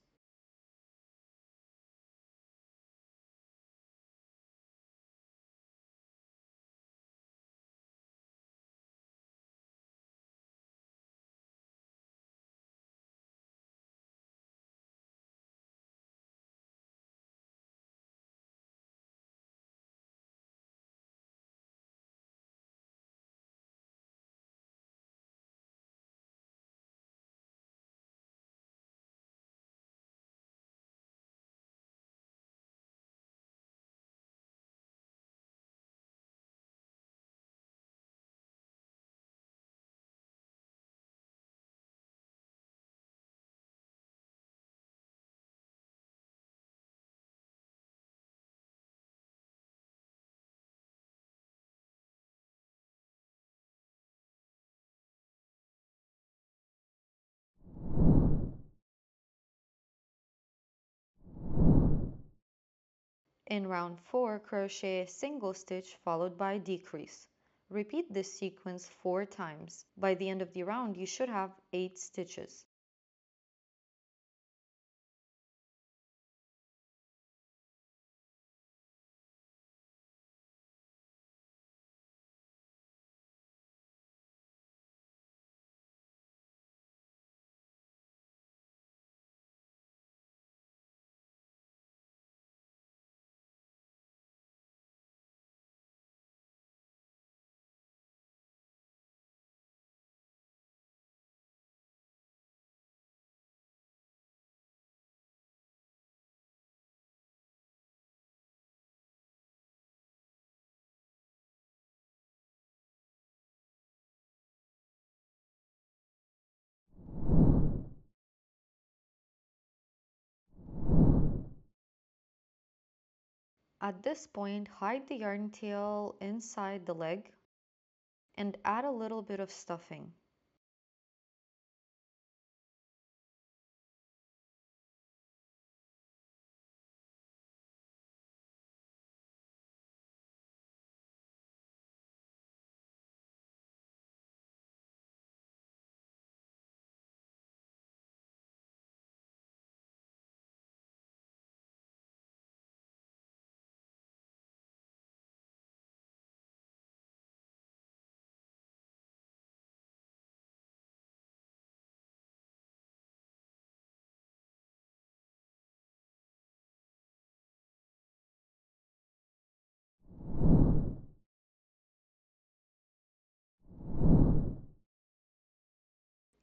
In round 4, crochet a single stitch followed by a decrease. Repeat this sequence 4 times. By the end of the round, you should have 8 stitches. At this point, hide the yarn tail inside the leg and add a little bit of stuffing.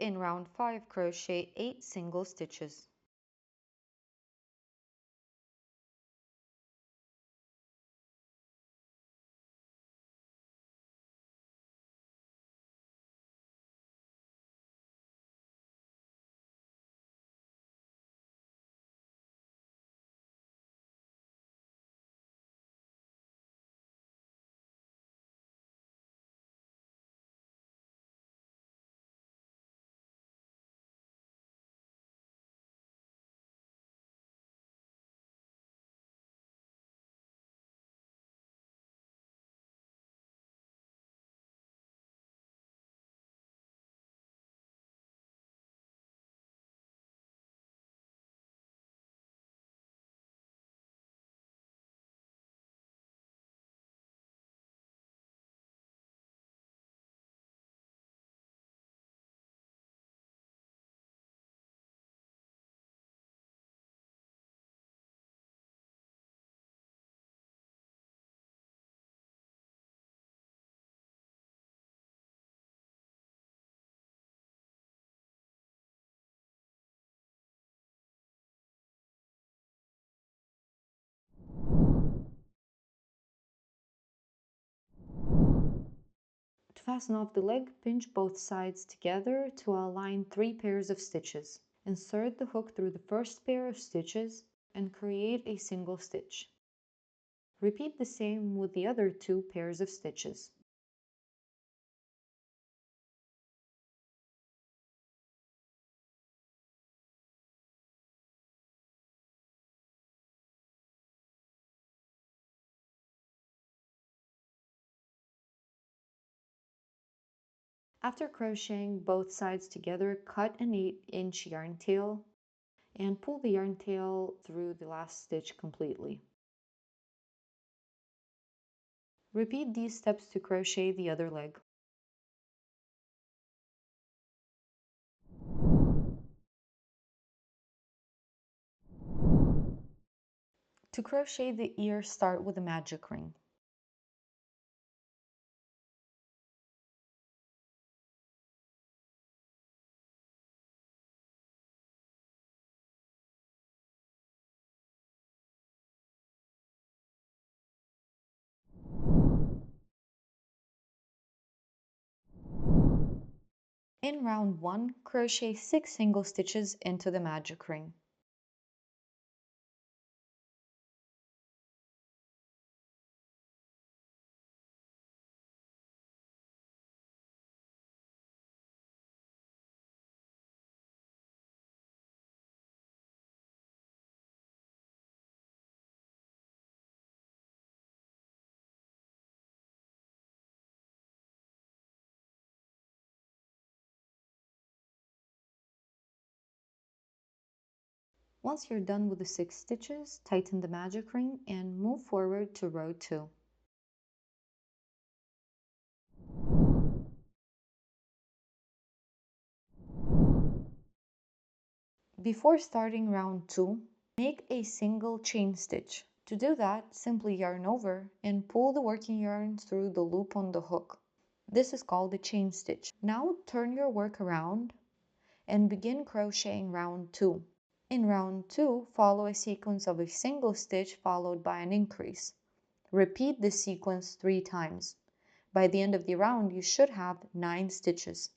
In round 5, crochet 8 single stitches. To fasten off the leg, pinch both sides together to align 3 pairs of stitches. Insert the hook through the first pair of stitches and create a single stitch. Repeat the same with the other 2 pairs of stitches. After crocheting both sides together, cut an 8-inch yarn tail and pull the yarn tail through the last stitch completely. Repeat these steps to crochet the other leg. To crochet the ear, start with a magic ring. In round 1, crochet 6 single stitches into the magic ring. Once you're done with the 6 stitches, tighten the magic ring and move forward to row 2. Before starting round 2, make a single chain stitch. To do that, simply yarn over and pull the working yarn through the loop on the hook. This is called a chain stitch. Now turn your work around and begin crocheting round 2. In round 2, follow a sequence of a single stitch followed by an increase. Repeat this sequence 3 times. By the end of the round, you should have 9 stitches.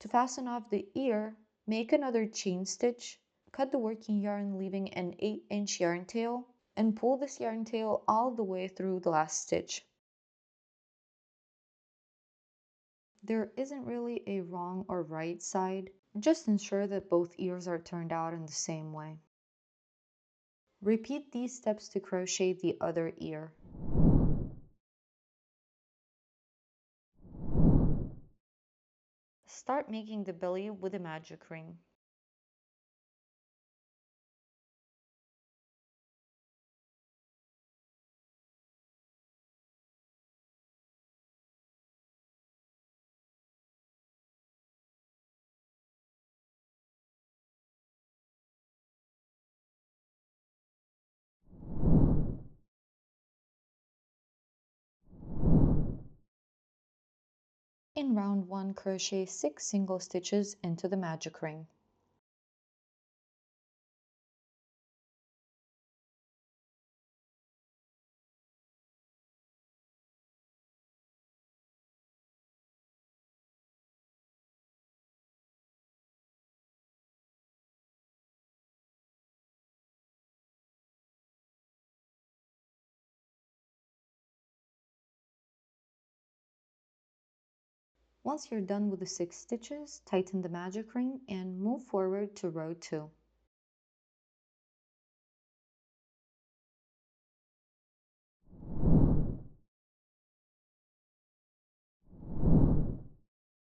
To fasten off the ear, make another chain stitch, cut the working yarn leaving an 8-inch yarn tail, and pull this yarn tail all the way through the last stitch. There isn't really a wrong or right side, just ensure that both ears are turned out in the same way. Repeat these steps to crochet the other ear. Start making the belly with a magic ring. In round 1, crochet 6 single stitches into the magic ring. Once you're done with the 6 stitches, tighten the magic ring and move forward to row 2.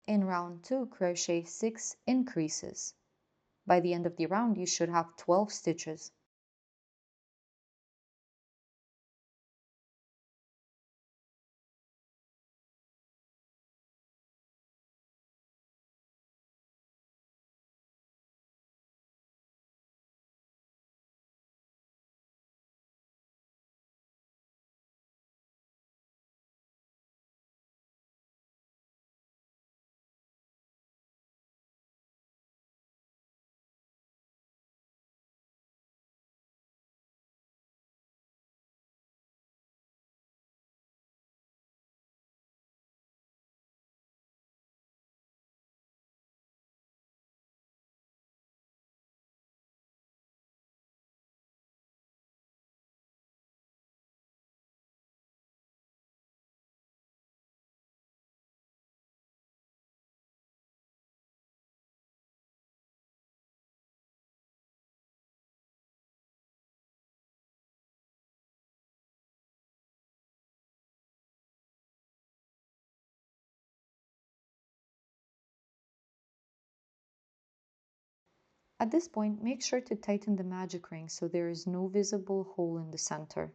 In round 2, crochet 6 increases. By the end of the round, you should have 12 stitches. At this point, make sure to tighten the magic ring so there is no visible hole in the center.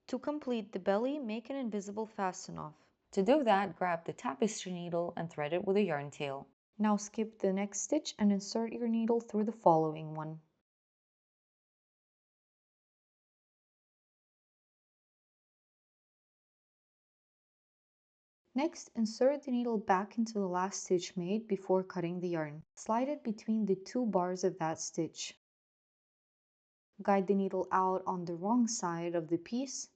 To complete the belly, make an invisible fasten off. To do that, grab the tapestry needle and thread it with a yarn tail. Now skip the next stitch and insert your needle through the following one. Next, insert the needle back into the last stitch made before cutting the yarn. Slide it between the two bars of that stitch. Guide the needle out on the wrong side of the piece.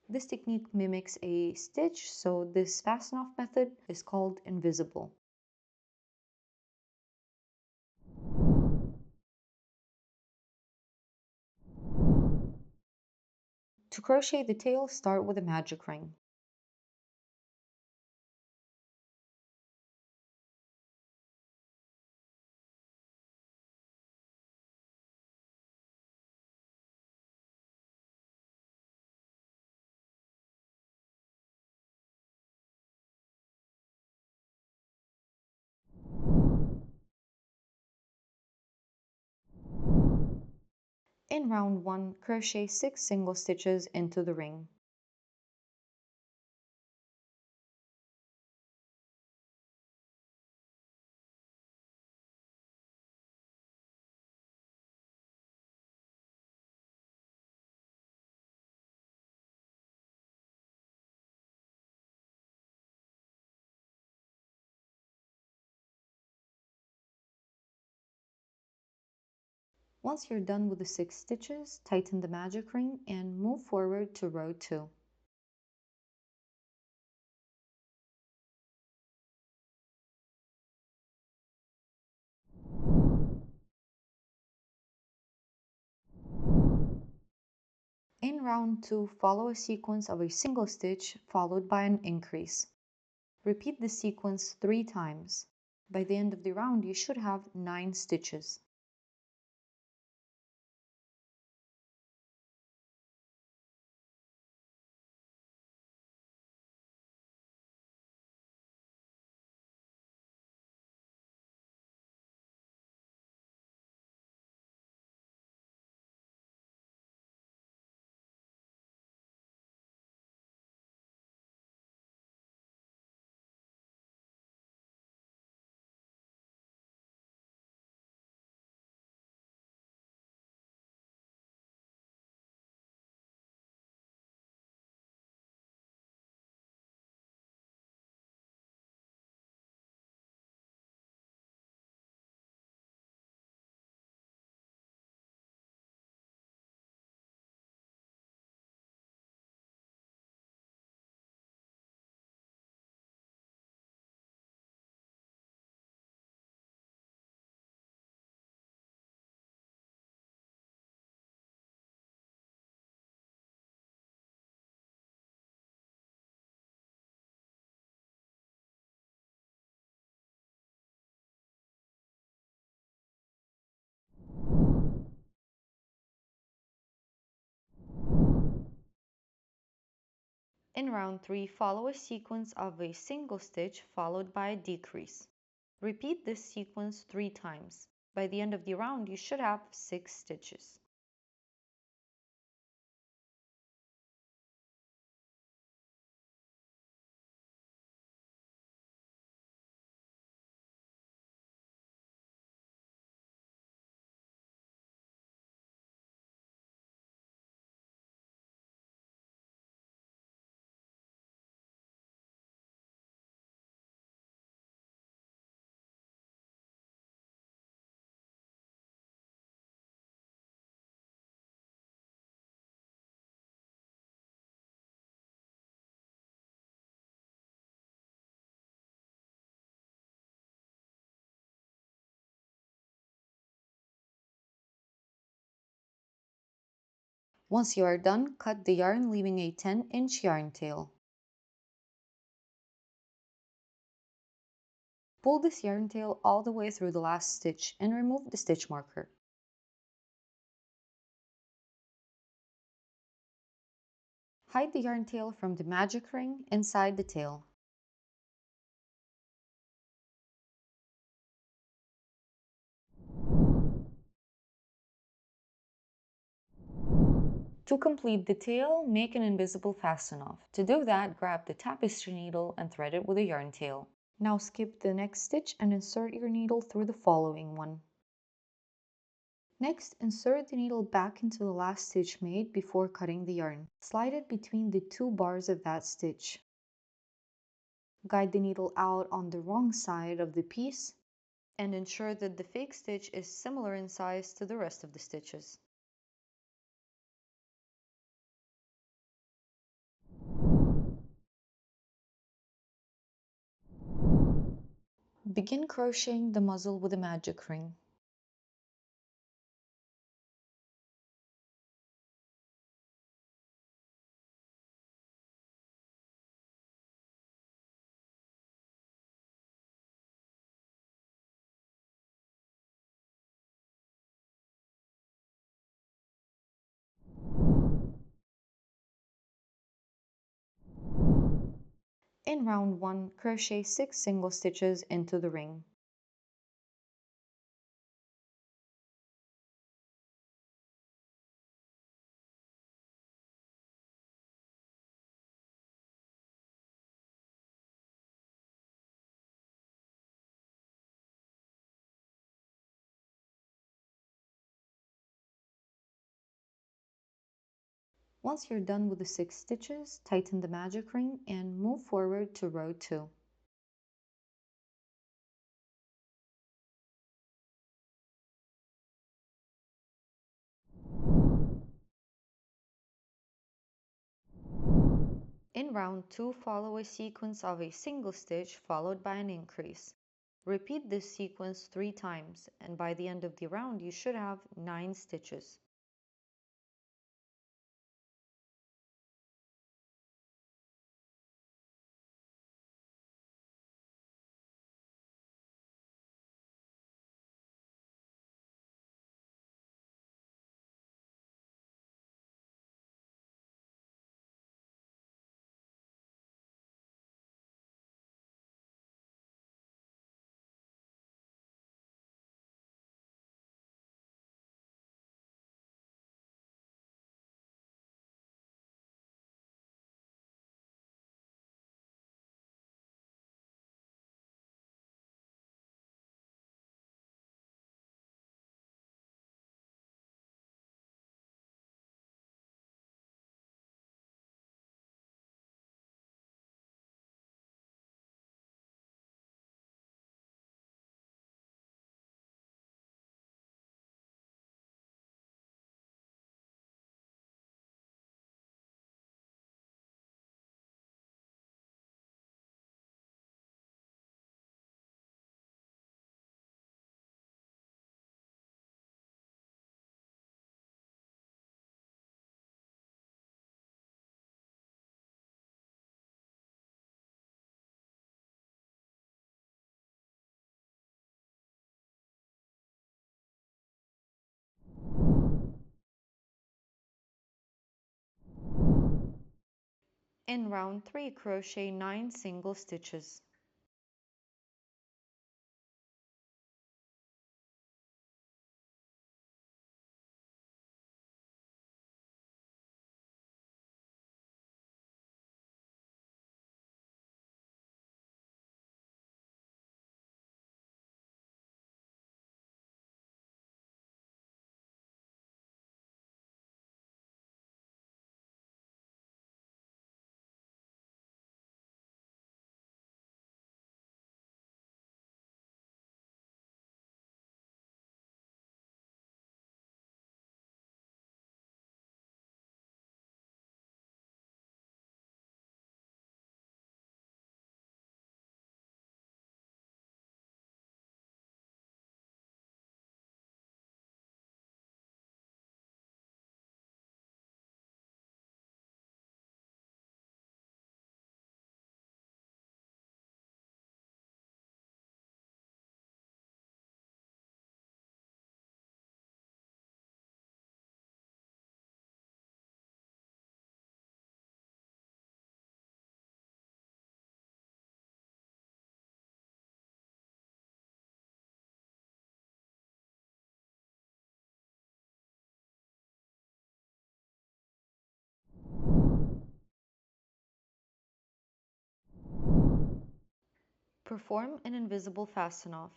This technique mimics a stitch, so this fasten off method is called invisible. To crochet the tail, start with a magic ring. In round 1, crochet 6 single stitches into the ring. Once you're done with the 6 stitches, tighten the magic ring and move forward to row 2. In round 2, follow a sequence of a single stitch followed by an increase. Repeat the sequence 3 times. By the end of the round, you should have 9 stitches. In round 3, follow a sequence of a single stitch followed by a decrease. Repeat this sequence 3 times. By the end of the round, you should have 6 stitches. Once you are done, cut the yarn, leaving a 10-inch yarn tail. Pull this yarn tail all the way through the last stitch and remove the stitch marker. Hide the yarn tail from the magic ring inside the tail. To complete the tail, make an invisible fasten off. To do that, grab the tapestry needle and thread it with a yarn tail. Now skip the next stitch and insert your needle through the following one. Next, insert the needle back into the last stitch made before cutting the yarn. Slide it between the two bars of that stitch. Guide the needle out on the wrong side of the piece and ensure that the fake stitch is similar in size to the rest of the stitches. Begin crocheting the muzzle with a magic ring. In round 1, crochet 6 single stitches into the ring. Once you're done with the 6 stitches, tighten the magic ring and move forward to row 2. In round 2, follow a sequence of a single stitch followed by an increase. Repeat this sequence 3 times, and by the end of the round you should have 9 stitches. In round 3, crochet 9 single stitches. Perform an invisible fasten off.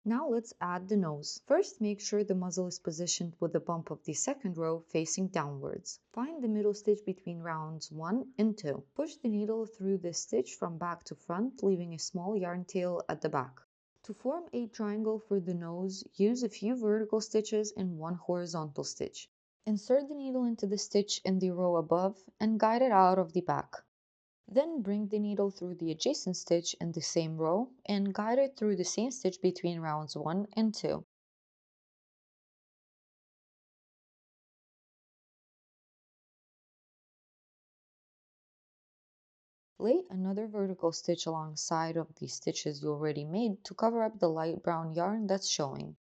Now let's add the nose. First, make sure the muzzle is positioned with the bump of the second row facing downwards. Find the middle stitch between rounds 1 and 2. Push the needle through this stitch from back to front, leaving a small yarn tail at the back. To form a triangle for the nose, use a few vertical stitches and one horizontal stitch. Insert the needle into the stitch in the row above and guide it out of the back. Then bring the needle through the adjacent stitch in the same row and guide it through the same stitch between rounds 1 and 2. Lay another vertical stitch alongside of the stitches you already made to cover up the light brown yarn that's showing.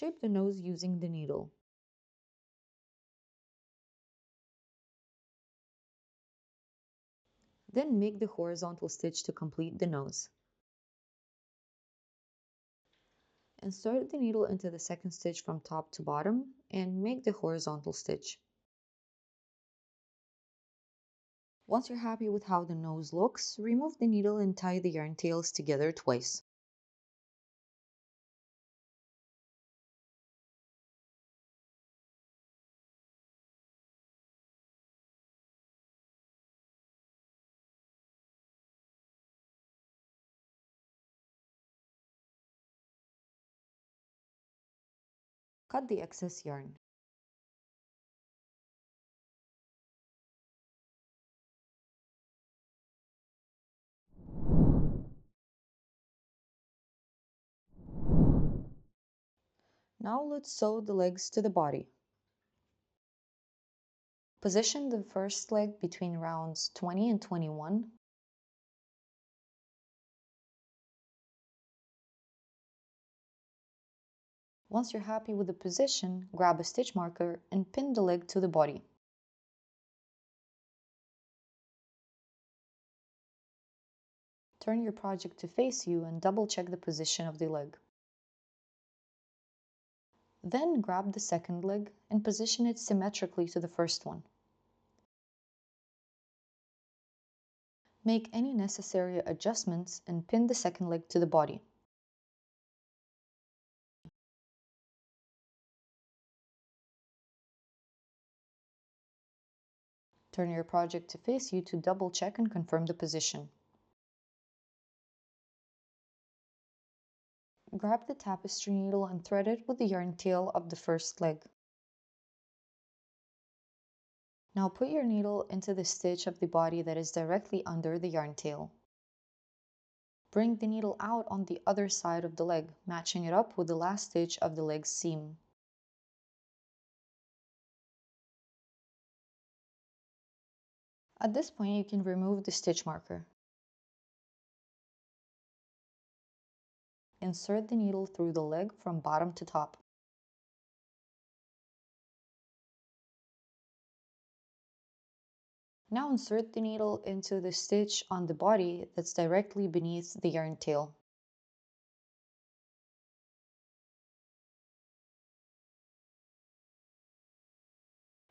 Shape the nose using the needle. Then make the horizontal stitch to complete the nose. Insert the needle into the second stitch from top to bottom and make the horizontal stitch. Once you're happy with how the nose looks, remove the needle and tie the yarn tails together twice. Cut the excess yarn. Now let's sew the legs to the body. Position the first leg between rounds 20 and 21. Once you're happy with the position, grab a stitch marker and pin the leg to the body. Turn your project to face you and double check the position of the leg. Then grab the second leg and position it symmetrically to the first one. Make any necessary adjustments and pin the second leg to the body. Turn your project to face you to double check and confirm the position. Grab the tapestry needle and thread it with the yarn tail of the first leg. Now put your needle into the stitch of the body that is directly under the yarn tail. Bring the needle out on the other side of the leg, matching it up with the last stitch of the leg's seam. At this point, you can remove the stitch marker. Insert the needle through the leg from bottom to top. Now insert the needle into the stitch on the body that's directly beneath the yarn tail.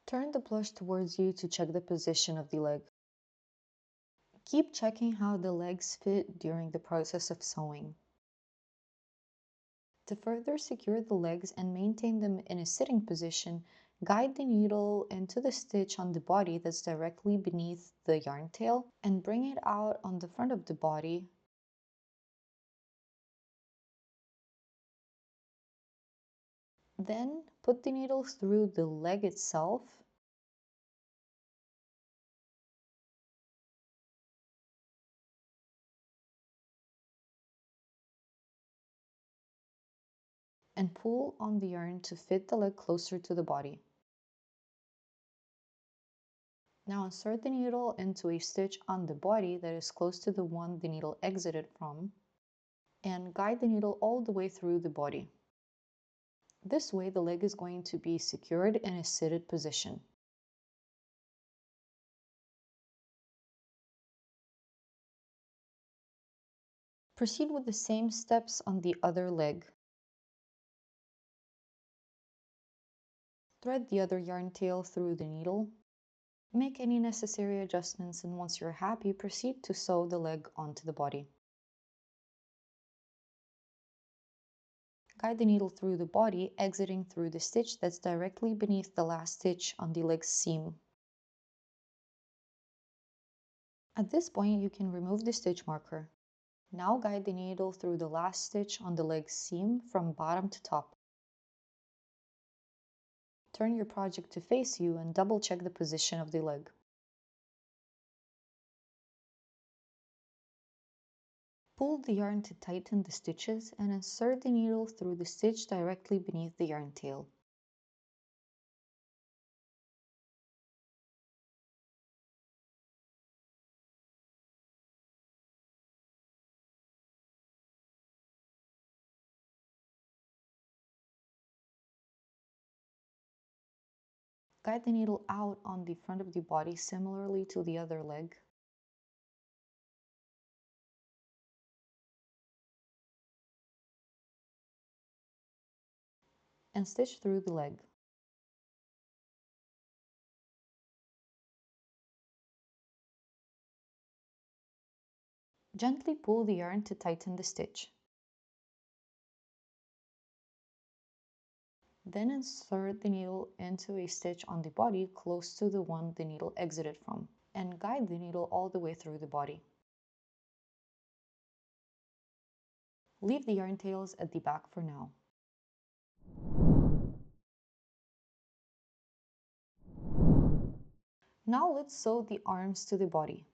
Turn the plush towards you to check the position of the leg. Keep checking how the legs fit during the process of sewing. To further secure the legs and maintain them in a sitting position, guide the needle into the stitch on the body that's directly beneath the yarn tail and bring it out on the front of the body. Then put the needle through the leg itself and pull on the yarn to fit the leg closer to the body. Now insert the needle into a stitch on the body that is close to the one the needle exited from, and guide the needle all the way through the body. This way the leg is going to be secured in a seated position. Proceed with the same steps on the other leg. Thread the other yarn tail through the needle. Make any necessary adjustments, and once you're happy, proceed to sew the leg onto the body. Guide the needle through the body, exiting through the stitch that's directly beneath the last stitch on the leg's seam. At this point, you can remove the stitch marker. Now guide the needle through the last stitch on the leg's seam from bottom to top. Turn your project to face you and double check the position of the leg. Pull the yarn to tighten the stitches and insert the needle through the stitch directly beneath the yarn tail. Guide the needle out on the front of the body similarly to the other leg. And stitch through the leg. Gently pull the yarn to tighten the stitch. Then insert the needle into a stitch on the body close to the one the needle exited from, and guide the needle all the way through the body. Leave the yarn tails at the back for now. Now let's sew the arms to the body.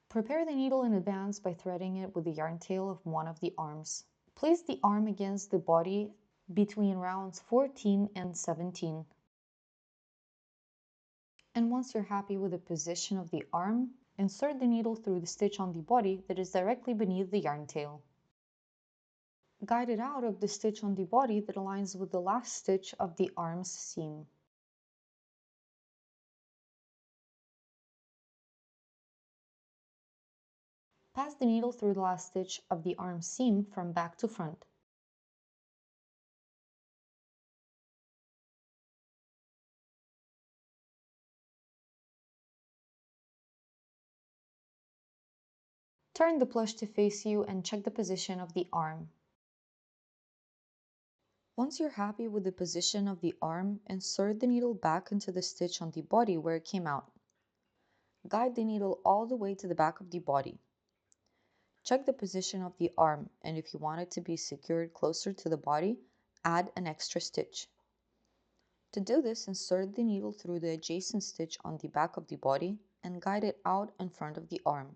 Prepare the needle in advance by threading it with the yarn tail of one of the arms. Place the arm against the body between rounds 14 and 17. And once you're happy with the position of the arm, insert the needle through the stitch on the body that is directly beneath the yarn tail. Guide it out of the stitch on the body that aligns with the last stitch of the arm's seam. Pass the needle through the last stitch of the arm seam from back to front. Turn the plush to face you and check the position of the arm. Once you're happy with the position of the arm, insert the needle back into the stitch on the body where it came out. Guide the needle all the way to the back of the body. Check the position of the arm, and if you want it to be secured closer to the body, add an extra stitch. To do this, insert the needle through the adjacent stitch on the back of the body and guide it out in front of the arm.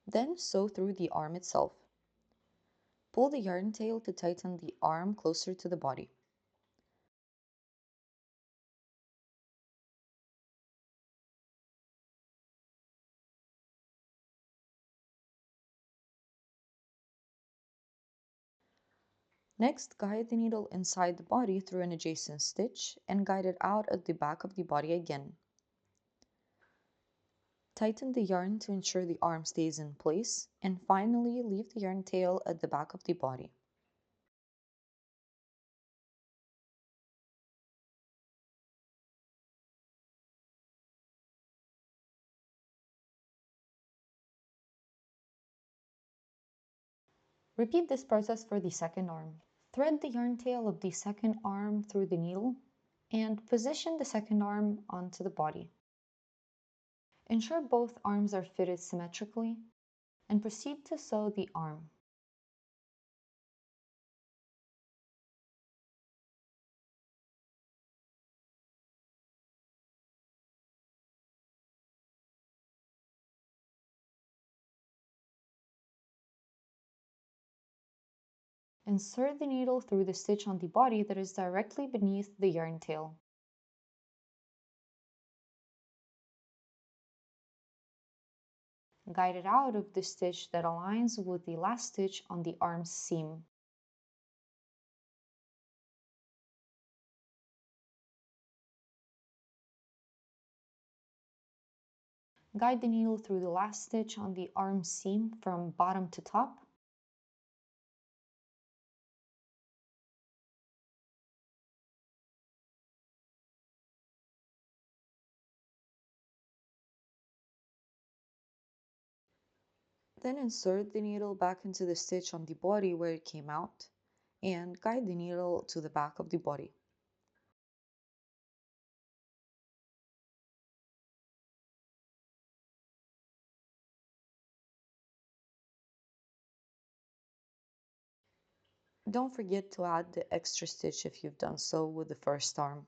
Then sew through the arm itself. Pull the yarn tail to tighten the arm closer to the body. Next, guide the needle inside the body through an adjacent stitch and guide it out at the back of the body again. Tighten the yarn to ensure the arm stays in place, and finally leave the yarn tail at the back of the body. Repeat this process for the second arm. Thread the yarn tail of the second arm through the needle and position the second arm onto the body. Ensure both arms are fitted symmetrically and proceed to sew the arm. Insert the needle through the stitch on the body that is directly beneath the yarn tail. Guide it out of the stitch that aligns with the last stitch on the arm seam. Guide the needle through the last stitch on the arm seam from bottom to top. Then insert the needle back into the stitch on the body where it came out, and guide the needle to the back of the body. Don't forget to add the extra stitch if you've done so with the first arm.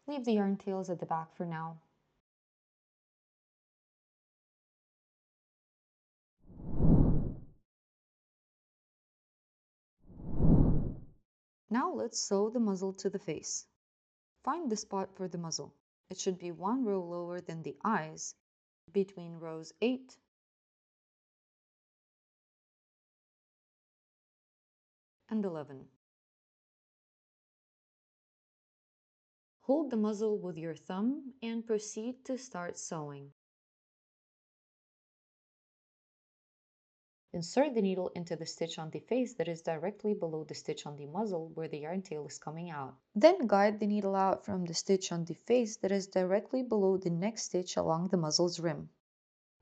Leave the yarn tails at the back for now. Now let's sew the muzzle to the face. Find the spot for the muzzle. It should be one row lower than the eyes, between rows 8 and 11. Hold the muzzle with your thumb and proceed to start sewing. Insert the needle into the stitch on the face that is directly below the stitch on the muzzle where the yarn tail is coming out. Then guide the needle out from the stitch on the face that is directly below the next stitch along the muzzle's rim.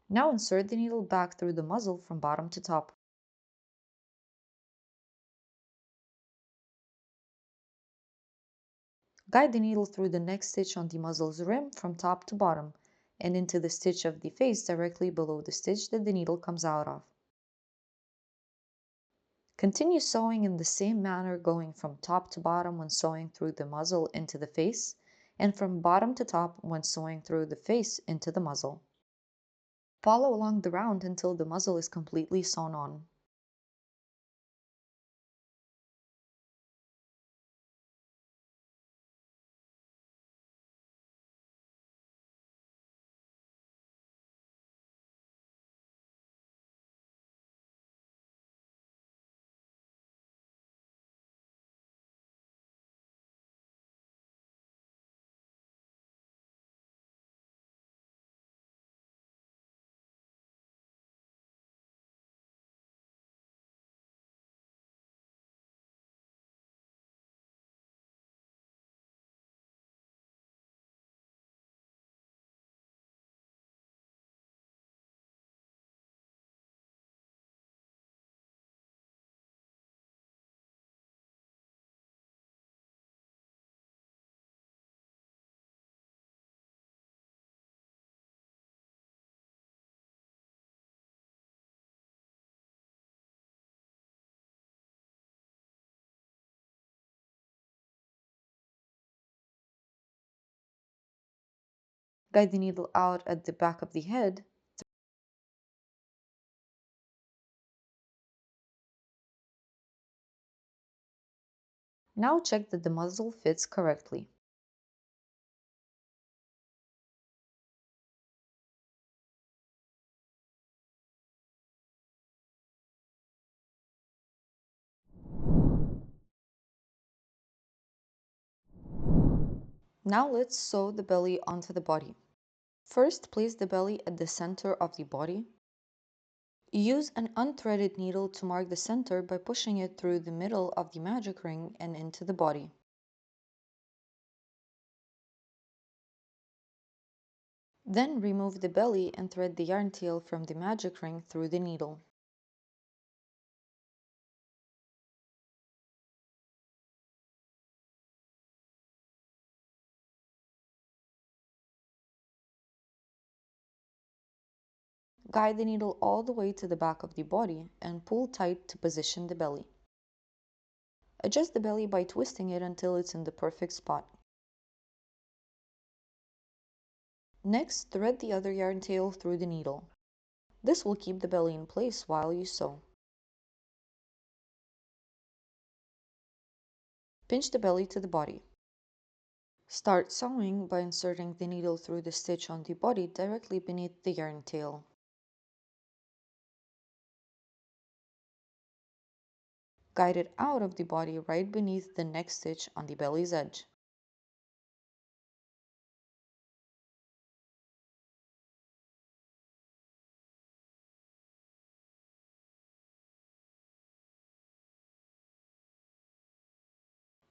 Now insert the needle back through the muzzle from bottom to top. Guide the needle through the next stitch on the muzzle's rim from top to bottom and into the stitch of the face directly below the stitch that the needle comes out of. Continue sewing in the same manner, going from top to bottom when sewing through the muzzle into the face, and from bottom to top when sewing through the face into the muzzle. Follow along the round until the muzzle is completely sewn on. Guide the needle out at the back of the head. Now check that the muzzle fits correctly. Now let's sew the belly onto the body. First, place the belly at the center of the body. Use an unthreaded needle to mark the center by pushing it through the middle of the magic ring and into the body. Then remove the belly and thread the yarn tail from the magic ring through the needle. Guide the needle all the way to the back of the body and pull tight to position the belly. Adjust the belly by twisting it until it's in the perfect spot. Next, thread the other yarn tail through the needle. This will keep the belly in place while you sew. Pinch the belly to the body. Start sewing by inserting the needle through the stitch on the body directly beneath the yarn tail. Guide it out of the body right beneath the next stitch on the belly's edge.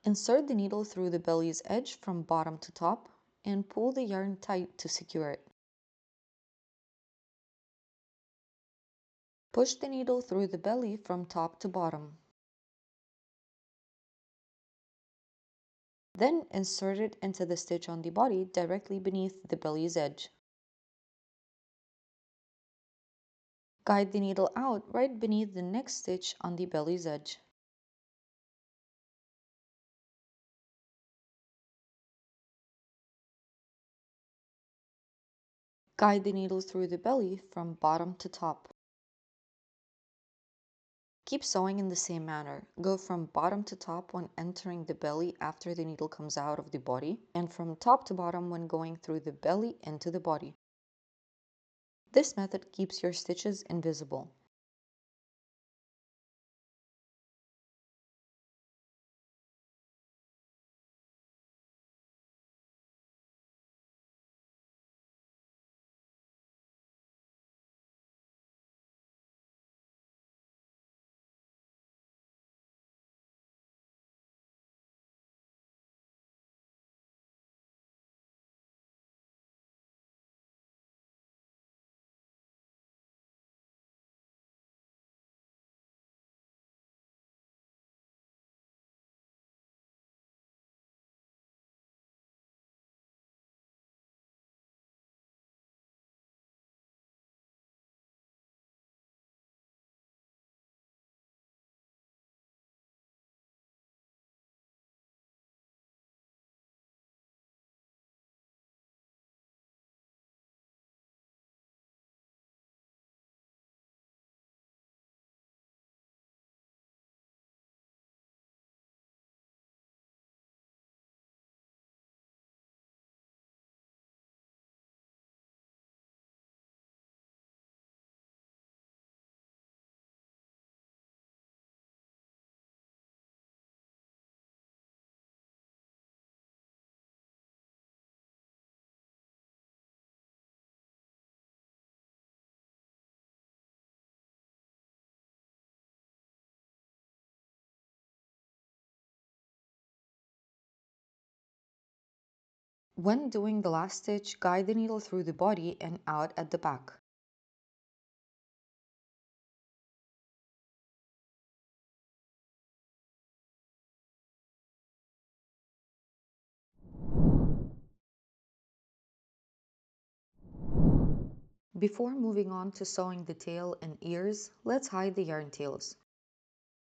Insert the needle through the belly's edge from bottom to top and pull the yarn tight to secure it. Push the needle through the belly from top to bottom. Then insert it into the stitch on the body directly beneath the belly's edge. Guide the needle out right beneath the next stitch on the belly's edge. Guide the needle through the belly from bottom to top. Keep sewing in the same manner. Go from bottom to top when entering the belly after the needle comes out of the body, and from top to bottom when going through the belly into the body. This method keeps your stitches invisible. When doing the last stitch, guide the needle through the body and out at the back. Before moving on to sewing the tail and ears, let's hide the yarn tails.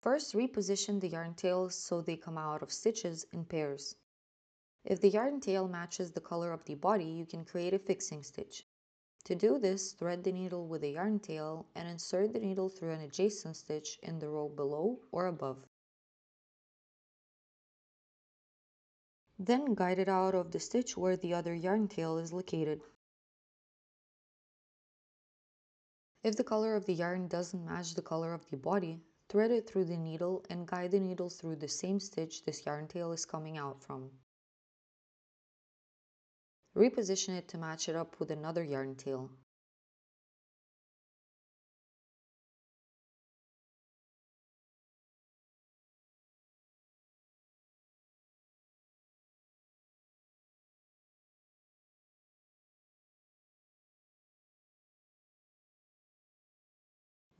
First, reposition the yarn tails so they come out of stitches in pairs. If the yarn tail matches the color of the body, you can create a fixing stitch. To do this, thread the needle with the yarn tail and insert the needle through an adjacent stitch in the row below or above. Then guide it out of the stitch where the other yarn tail is located. If the color of the yarn doesn't match the color of the body, thread it through the needle and guide the needle through the same stitch this yarn tail is coming out from. Reposition it to match it up with another yarn tail.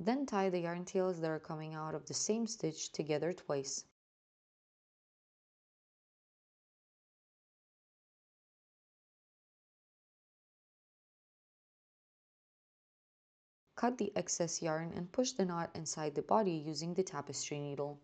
Then tie the yarn tails that are coming out of the same stitch together twice. Cut the excess yarn and push the knot inside the body using the tapestry needle.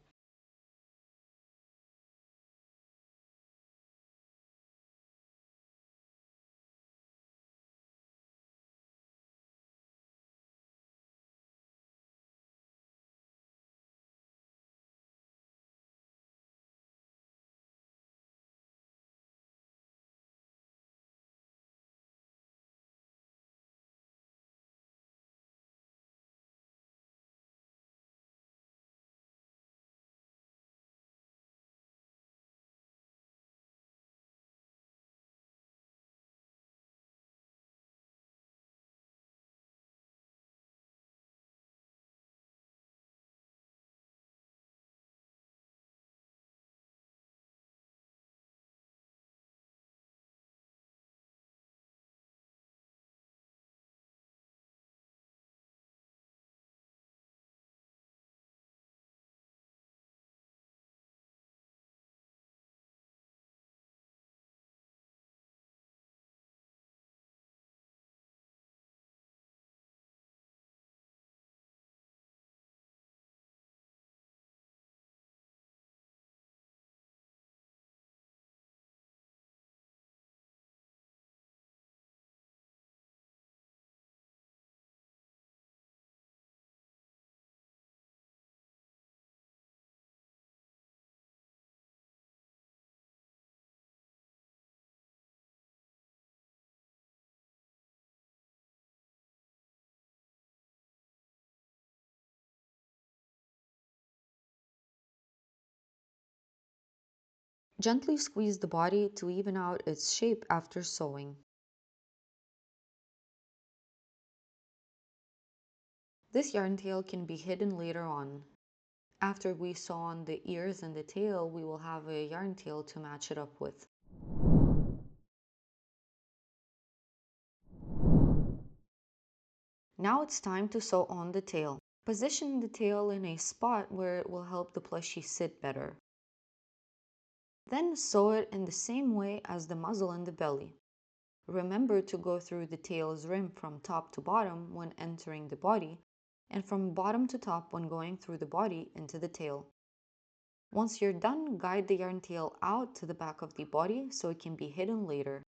Gently squeeze the body to even out its shape after sewing. This yarn tail can be hidden later on. After we sew on the ears and the tail, we will have a yarn tail to match it up with. Now it's time to sew on the tail. Position the tail in a spot where it will help the plushie sit better. Then sew it in the same way as the muzzle and the belly. Remember to go through the tail's rim from top to bottom when entering the body, and from bottom to top when going through the body into the tail. Once you're done, guide the yarn tail out to the back of the body so it can be hidden later.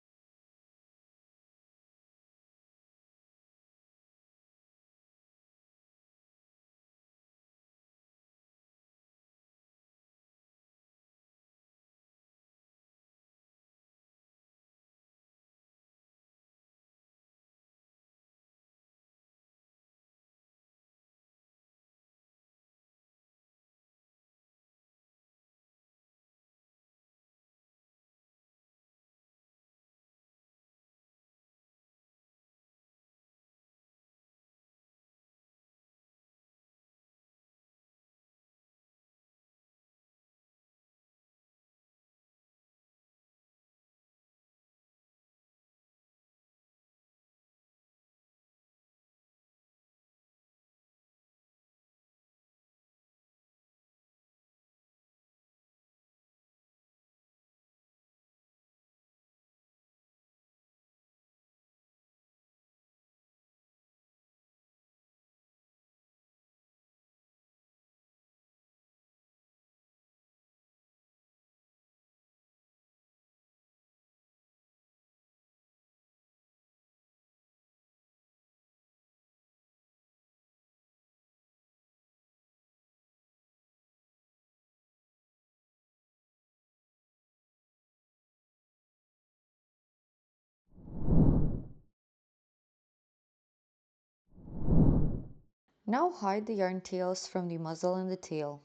Now hide the yarn tails from the muzzle and the tail.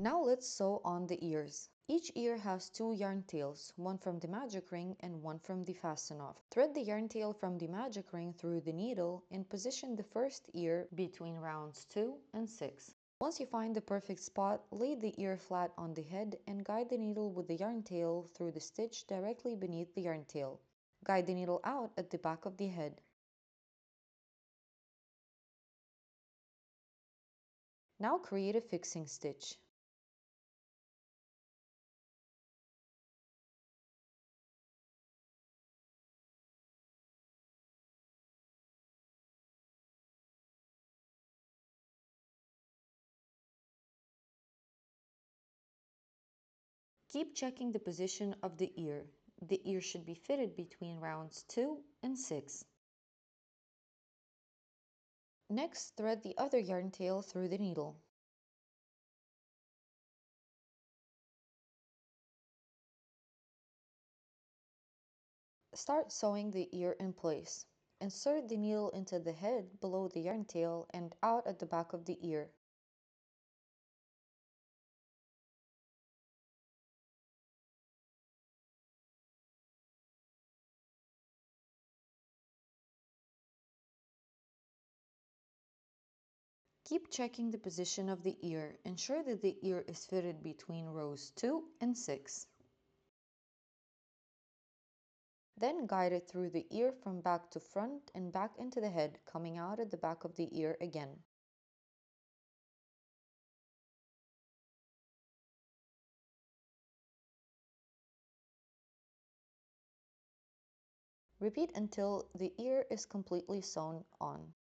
Now let's sew on the ears. Each ear has 2 yarn tails, one from the magic ring and one from the Fasten Off. Thread the yarn tail from the magic ring through the needle and position the first ear between rounds 2 and 6. Once you find the perfect spot, lay the ear flat on the head and guide the needle with the yarn tail through the stitch directly beneath the yarn tail. Guide the needle out at the back of the head. Now create a fixing stitch. Keep checking the position of the ear. The ear should be fitted between rounds 2 and 6. Next, thread the other yarn tail through the needle. Start sewing the ear in place. Insert the needle into the head below the yarn tail and out at the back of the ear. Keep checking the position of the ear. Ensure that the ear is fitted between rows 2 and 6. Then guide it through the ear from back to front and back into the head, coming out at the back of the ear again. Repeat until the ear is completely sewn on.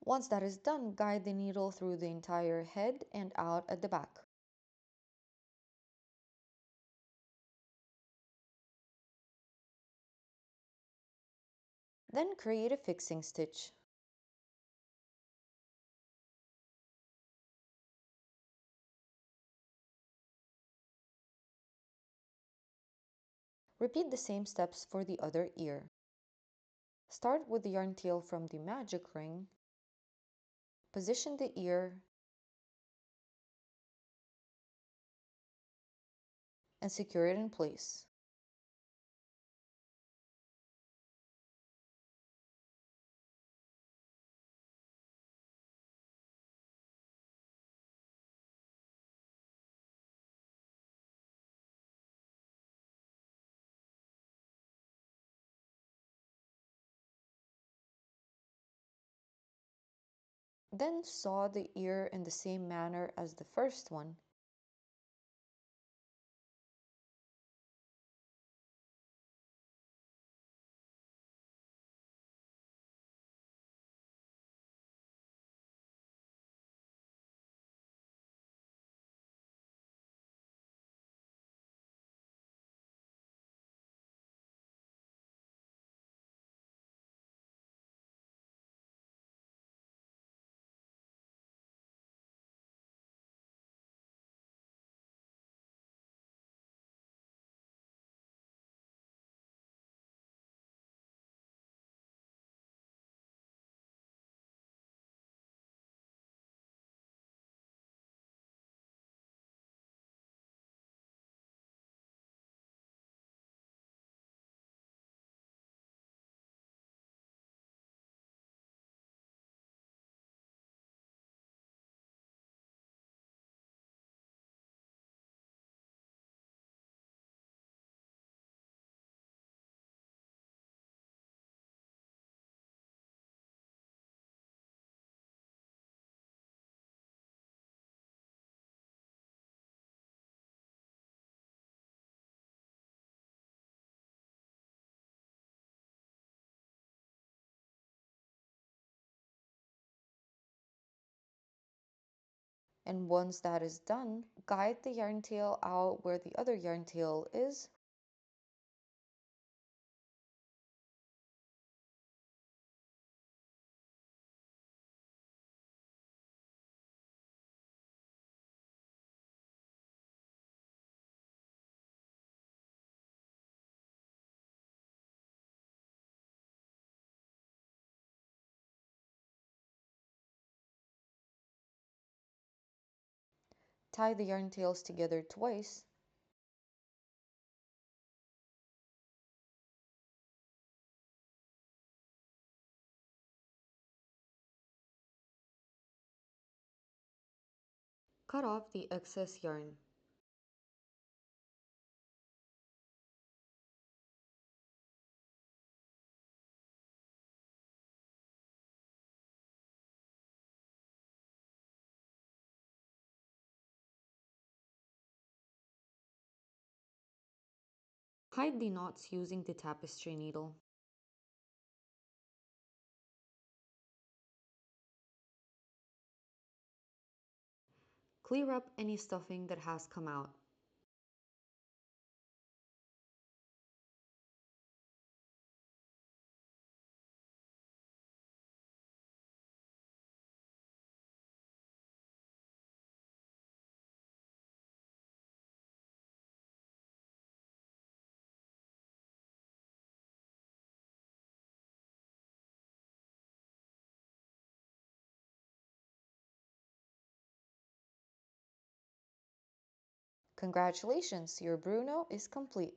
Once that is done, guide the needle through the entire head and out at the back. Then create a fixing stitch. Repeat the same steps for the other ear. Start with the yarn tail from the magic ring. Position the ear and secure it in place. Then sew the ear in the same manner as the first one. And once that is done, guide the yarn tail out where the other yarn tail is. Tie the yarn tails together twice. Cut off the excess yarn. Hide the knots using the tapestry needle. Clear up any stuffing that has come out. Congratulations, your Bruno is complete.